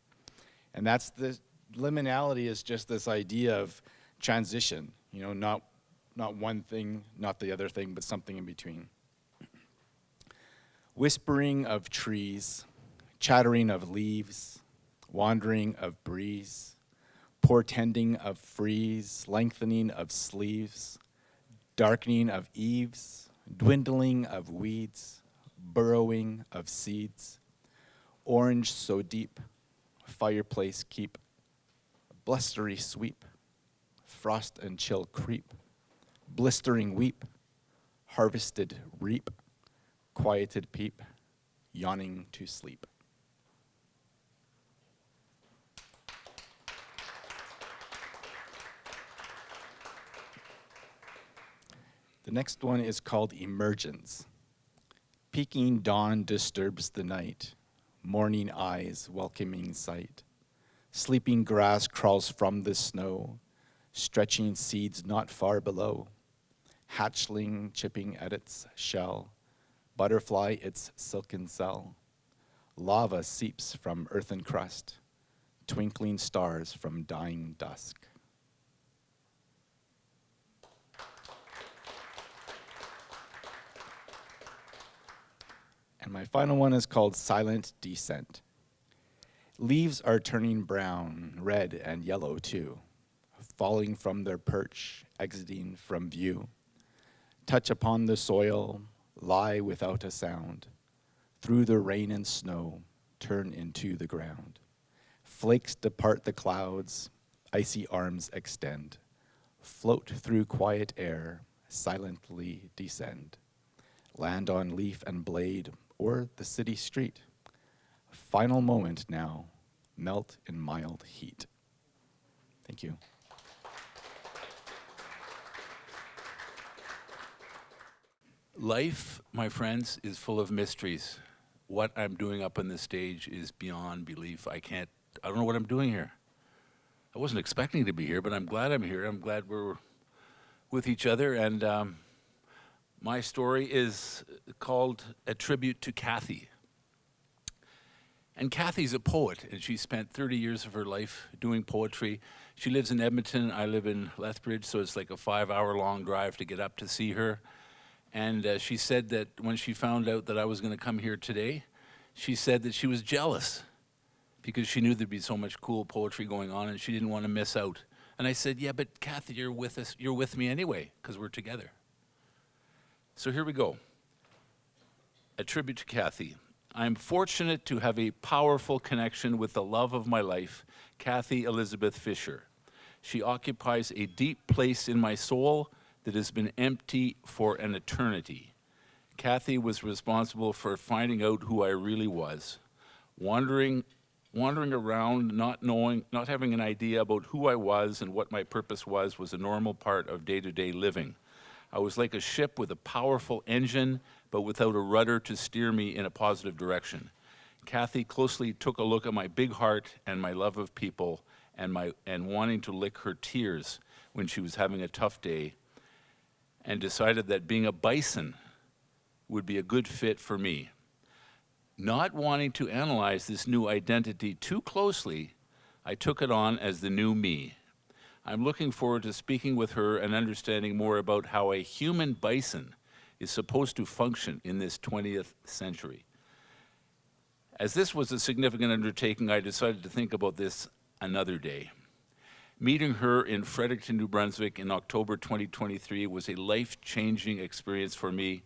And that's the liminality is just this idea of transition, you know, not one thing, not the other thing, but something in between. Whispering of trees, chattering of leaves, wandering of breeze, portending of freeze, lengthening of sleeves, darkening of eaves, dwindling of weeds, burrowing of seeds, orange so deep, fireplace keep, blustery sweep, frost and chill creep, blistering weep, harvested reap, quieted peep, yawning to sleep. The next one is called Emergence. Peeking dawn disturbs the night, morning eyes welcoming sight. Sleeping grass crawls from the snow, stretching seeds not far below. Hatchling chipping at its shell, butterfly its silken cell. Lava seeps from earthen crust, twinkling stars from dying dusk. And my final one is called Silent Descent. Leaves are turning brown, red, and yellow too, falling from their perch, exiting from view. Touch upon the soil, lie without a sound. Through the rain and snow, turn into the ground. Flakes depart the clouds, icy arms extend. Float through quiet air, silently descend. Land on leaf and blade, or the city street. Final moment now, melt in mild heat. Thank you. Life, my friends, is full of mysteries. What I'm doing up on this stage is beyond belief. I don't know what I'm doing here. I wasn't expecting to be here, but I'm glad I'm here. I'm glad we're with each other. And my story is called A Tribute to Kathy. And Kathy's a poet, and she spent 30 years of her life doing poetry. She lives in Edmonton. I live in Lethbridge, so it's like a 5-hour-long drive to get up to see her. And she said that when she found out that I was going to come here today, she said that she was jealous because she knew there'd be so much cool poetry going on, and she didn't want to miss out. And I said, yeah, but Kathy, you're with us. You're with me anyway, because we're together. So here we go. A tribute to Kathy. I'm fortunate to have a powerful connection with the love of my life, Kathy Elizabeth Fisher. She occupies a deep place in my soul that has been empty for an eternity. Kathy was responsible for finding out who I really was. Wandering around, not having an idea about who I was and what my purpose was a normal part of day-to-day living. I was like a ship with a powerful engine, but without a rudder to steer me in a positive direction. Kathy closely took a look at my big heart and my love of people and wanting to lick her tears when she was having a tough day and decided that being a bison would be a good fit for me. Not wanting to analyze this new identity too closely, I took it on as the new me. I'm looking forward to speaking with her and understanding more about how a human bison is supposed to function in this 20th century. As this was a significant undertaking, I decided to think about this another day. Meeting her in Fredericton, New Brunswick in October 2023 was a life-changing experience for me.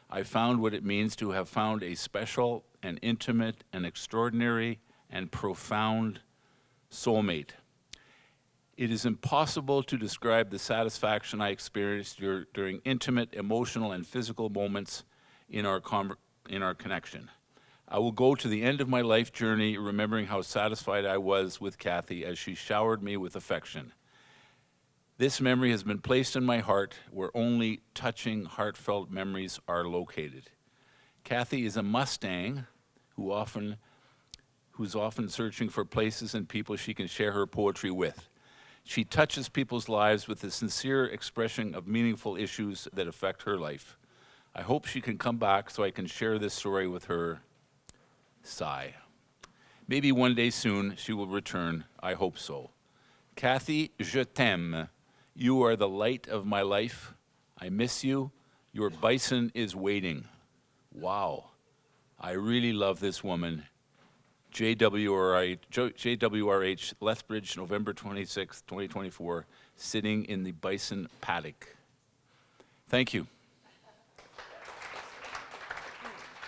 I found what it means to have found a special and intimate and extraordinary and profound soulmate. It is impossible to describe the satisfaction I experienced during intimate, emotional, and physical moments in our connection. I will go to the end of my life journey remembering how satisfied I was with Kathy as she showered me with affection. This memory has been placed in my heart where only touching, heartfelt memories are located. Kathy is a Mustang who's often searching for places and people she can share her poetry with. She touches people's lives with a sincere expression of meaningful issues that affect her life. I hope she can come back so I can share this story with her. Sigh. Maybe one day soon she will return. I hope so. Kathy, je t'aime. You are the light of my life. I miss you. Your bison is waiting. Wow. I really love this woman. JWRH, Lethbridge, November 26, 2024, sitting in the bison paddock. Thank you.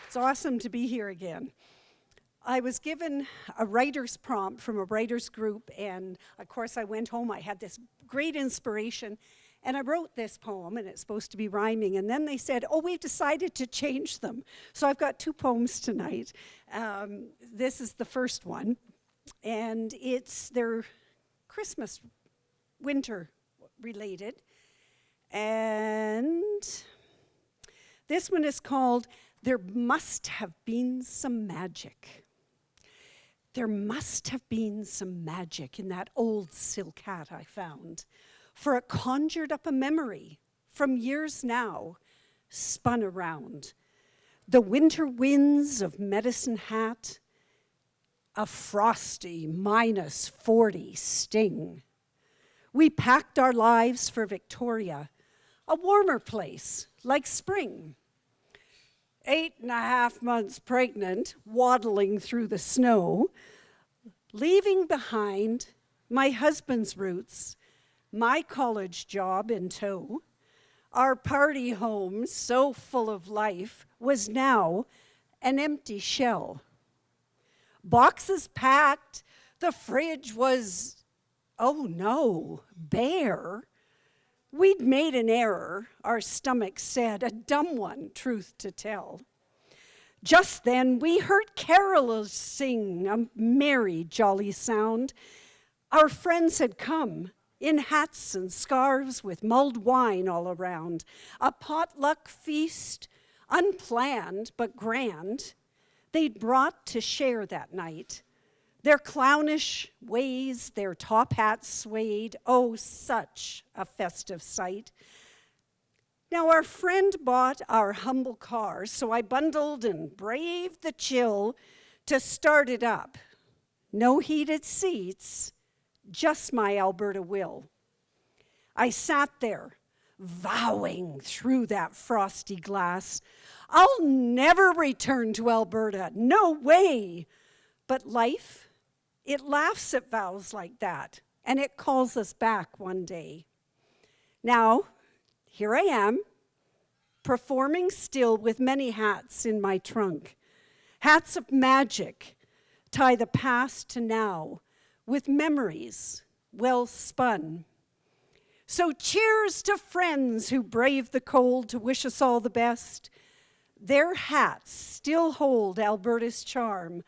It's awesome to be here again. I was given a writer's prompt from a writer's group, and of course I went home, I had this great inspiration, and I wrote this poem, and it's supposed to be rhyming, and then they said, oh, we've decided to change them. So I've got 2 poems tonight. This is the first one, and they're Christmas, winter related, and this one is called, There Must Have Been Some Magic. There must have been some magic in that old silk hat I found, for it conjured up a memory from years now, spun around. The winter winds of Medicine Hat, a frosty -40 sting. We packed our lives for Victoria, a warmer place like spring. 8.5 months pregnant, waddling through the snow, leaving behind my husband's roots, my college job in tow. Our party home, so full of life, was now an empty shell. Boxes packed, the fridge was, oh no, bare. We'd made an error, our stomachs said, a dumb one, truth to tell. Just then we heard carolers sing, a merry, jolly sound. Our friends had come in hats and scarves with mulled wine all around. A potluck feast, unplanned but grand, they'd brought to share that night. Their clownish ways, their top hats swayed, oh, such a festive sight. Now our friend bought our humble car, so I bundled and braved the chill to start it up. No heated seats, just my Alberta will. I sat there, vowing through that frosty glass, I'll never return to Alberta, no way. But life, it laughs at vows like that, and it calls us back one day. Now, here I am, performing still with many hats in my trunk. Hats of magic tie the past to now with memories well spun. So cheers to friends who braved the cold to wish us all the best. Their hats still hold Alberta's charm.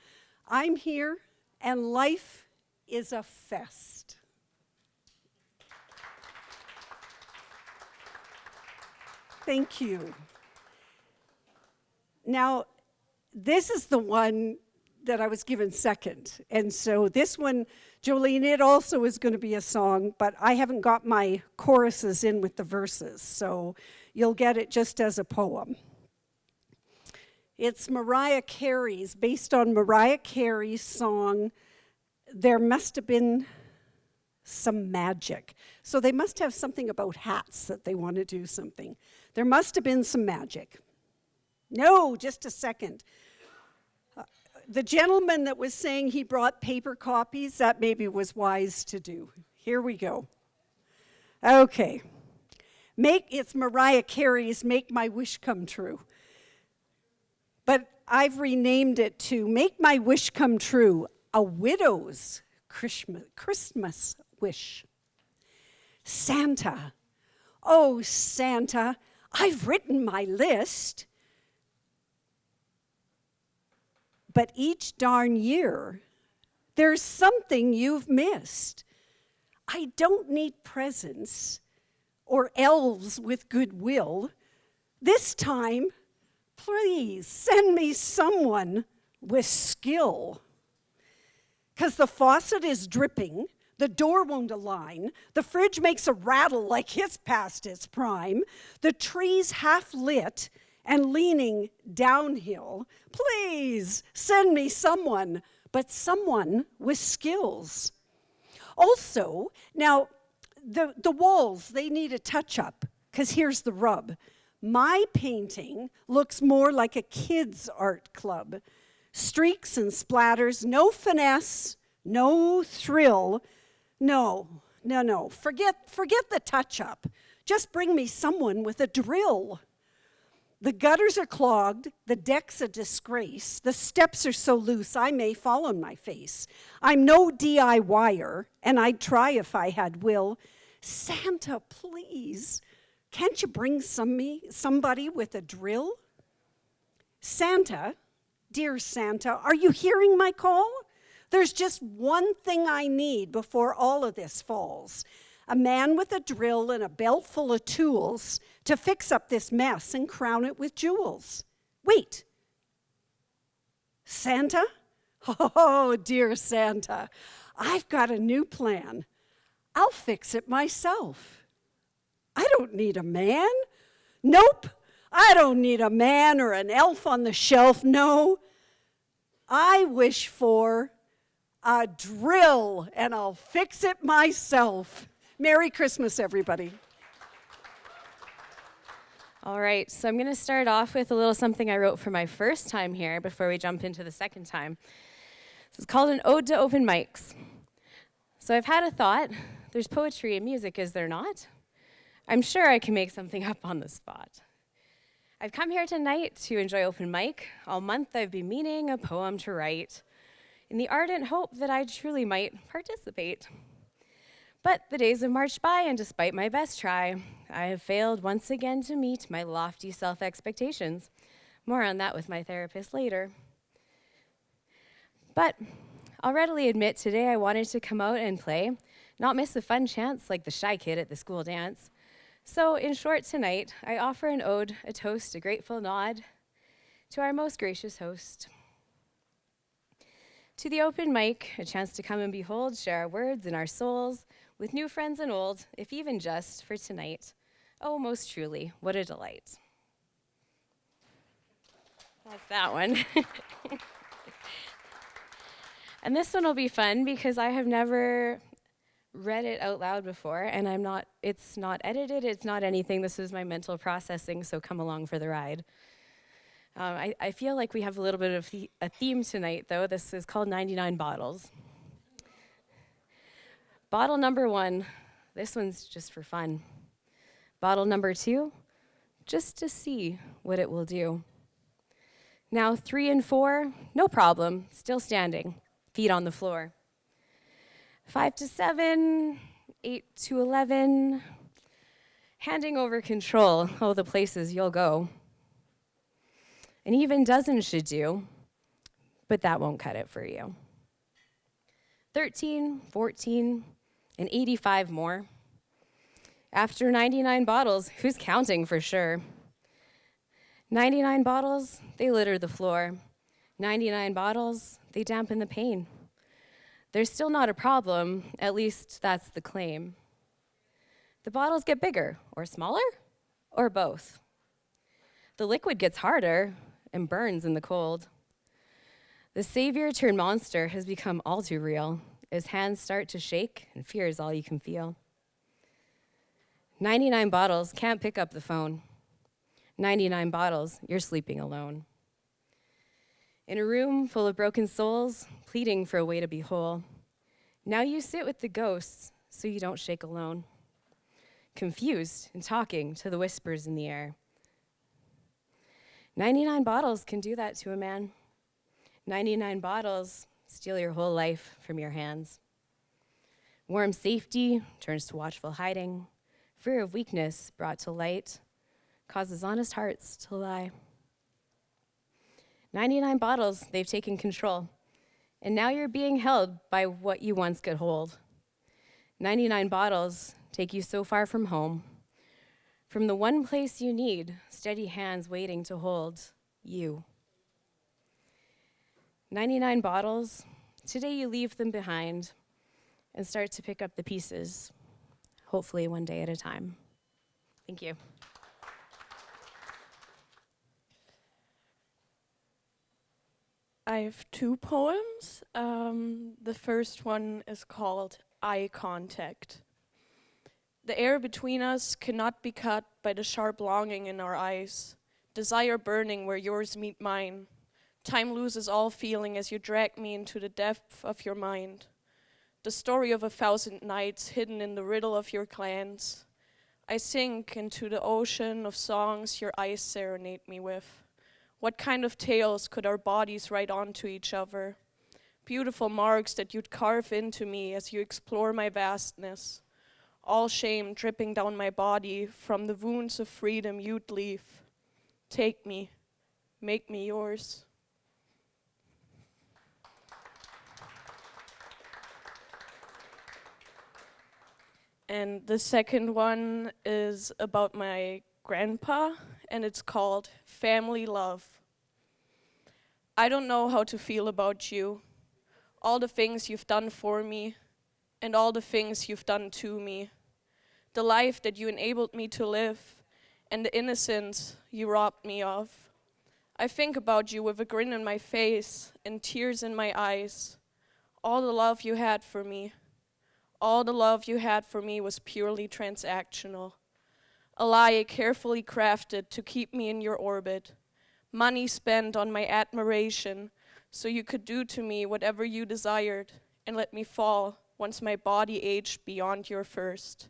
I'm here, and life is a fest. Thank you. Now, this is the one that I was given second. And so this one, Jolene, it also is going to be a song, but I haven't got my choruses in with the verses, so you'll get it just as a poem. It's Mariah Carey's, based on Mariah Carey's song, There Must Have Been Some Magic. So they must have something about hats that they want to do something. There must have been some magic. No, just a second. The gentleman that was saying he brought paper copies, that maybe was wise to do. Here we go. Okay. It's Mariah Carey's Make My Wish Come True. But I've renamed it to Make My Wish Come True, a widow's Christmas wish. Santa, oh Santa, I've written my list. But each darn year, there's something you've missed. I don't need presents or elves with goodwill. This time, please send me someone with skill. 'Cause the faucet is dripping, the door won't align, the fridge makes a rattle like it's past its prime, the tree's half lit and leaning downhill. Please send me someone, but someone with skills. Also, now, the walls, they need a touch-up, because here's the rub. My painting looks more like a kids' art club. Streaks and splatters, no finesse, no thrill. No, forget the touch-up. Just bring me someone with a drill. The gutters are clogged, the deck's a disgrace, the steps are so loose I may fall on my face. I'm no DIYer, and I'd try if I had will. Santa, please, can't you bring somebody with a drill? Santa, dear Santa, are you hearing my call? There's just one thing I need before all of this falls. A man with a drill and a belt full of tools to fix up this mess and crown it with jewels. Wait, Santa? Oh, dear Santa, I've got a new plan. I'll fix it myself. I don't need a man. Nope, I don't need a man or an elf on the shelf, no. I wish for a drill, and I'll fix it myself. Merry Christmas, everybody. All right, so I'm going to start off with a little something I wrote for my first time here before we jump into the second time. This is called an ode to open mics. So I've had a thought. There's poetry in music, is there not? I'm sure I can make something up on the spot. I've come here tonight to enjoy open mic. All month I've been meaning a poem to write in the ardent hope that I truly might participate. But the days have marched by, and despite my best try, I have failed once again to meet my lofty self-expectations. More on that with my therapist later. But I'll readily admit today I wanted to come out and play, not miss a fun chance like the shy kid at the school dance. So in short tonight, I offer an ode, a toast, a grateful nod to our most gracious host. To the open mic, a chance to come and behold, share our words and our souls with new friends and old, if even just for tonight. Oh, most truly, what a delight. That's that one. And this one will be fun because I have never read it out loud before, and it's not edited, it's not anything. This is my mental processing, so come along for the ride. I feel like we have a little bit of a theme tonight, though. This is called 99 Bottles. Bottle number 1, this one's just for fun. Bottle number 2, just to see what it will do. Now 3 and 4, no problem, still standing, feet on the floor. 5 to 7, 8 to 11, handing over control, oh, the places you'll go. An even dozen should do, but that won't cut it for you. 13, 14, and 85 more. After 99 bottles, who's counting for sure? 99 bottles, they litter the floor. 99 bottles, they dampen the pain. They're still not a problem, at least that's the claim. The bottles get bigger, or smaller, or both. The liquid gets harder and burns in the cold. The savior turned monster has become all too real as hands start to shake and fear is all you can feel. 99 bottles can't pick up the phone. 99 bottles, you're sleeping alone. In a room full of broken souls, pleading for a way to be whole. Now you sit with the ghosts so you don't shake alone. Confused and talking to the whispers in the air. 99 bottles can do that to a man. 99 bottles steal your whole life from your hands. Warm safety turns to watchful hiding. Fear of weakness brought to light causes honest hearts to lie. 99 bottles, they've taken control. And now you're being held by what you once could hold. 99 bottles take you so far from home, from the one place you need, steady hands waiting to hold you. 99 bottles, today you leave them behind and start to pick up the pieces, hopefully one day at a time. Thank you. I have two poems. The first one is called Eye Contact. The air between us cannot be cut by the sharp longing in our eyes, desire burning where yours meet mine. Time loses all feeling as you drag me into the depth of your mind. The story of 1,000 nights hidden in the riddle of your glance. I sink into the ocean of songs your eyes serenade me with. What kind of tales could our bodies write onto each other? Beautiful marks that you'd carve into me as you explore my vastness. All shame dripping down my body from the wounds of freedom you'd leave. Take me, make me yours. And the second one is about my grandpa, and it's called Family Love. I don't know how to feel about you, all the things you've done for me, and all the things you've done to me, the life that you enabled me to live, and the innocence you robbed me of. I think about you with a grin on my face and tears in my eyes, all the love you had for me. All the love you had for me was purely transactional. A lie carefully crafted to keep me in your orbit. Money spent on my admiration so you could do to me whatever you desired and let me fall once my body aged beyond your first.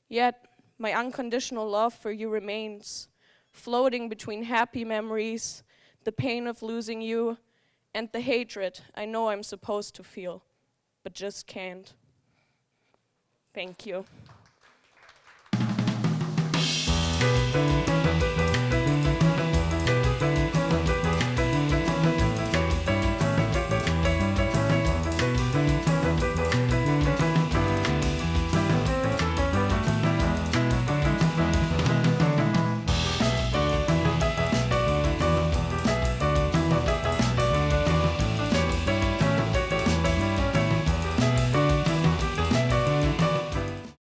Yet, my unconditional love for you remains, floating between happy memories, the pain of losing you, and the hatred I know I'm supposed to feel, but just can't. Thank you.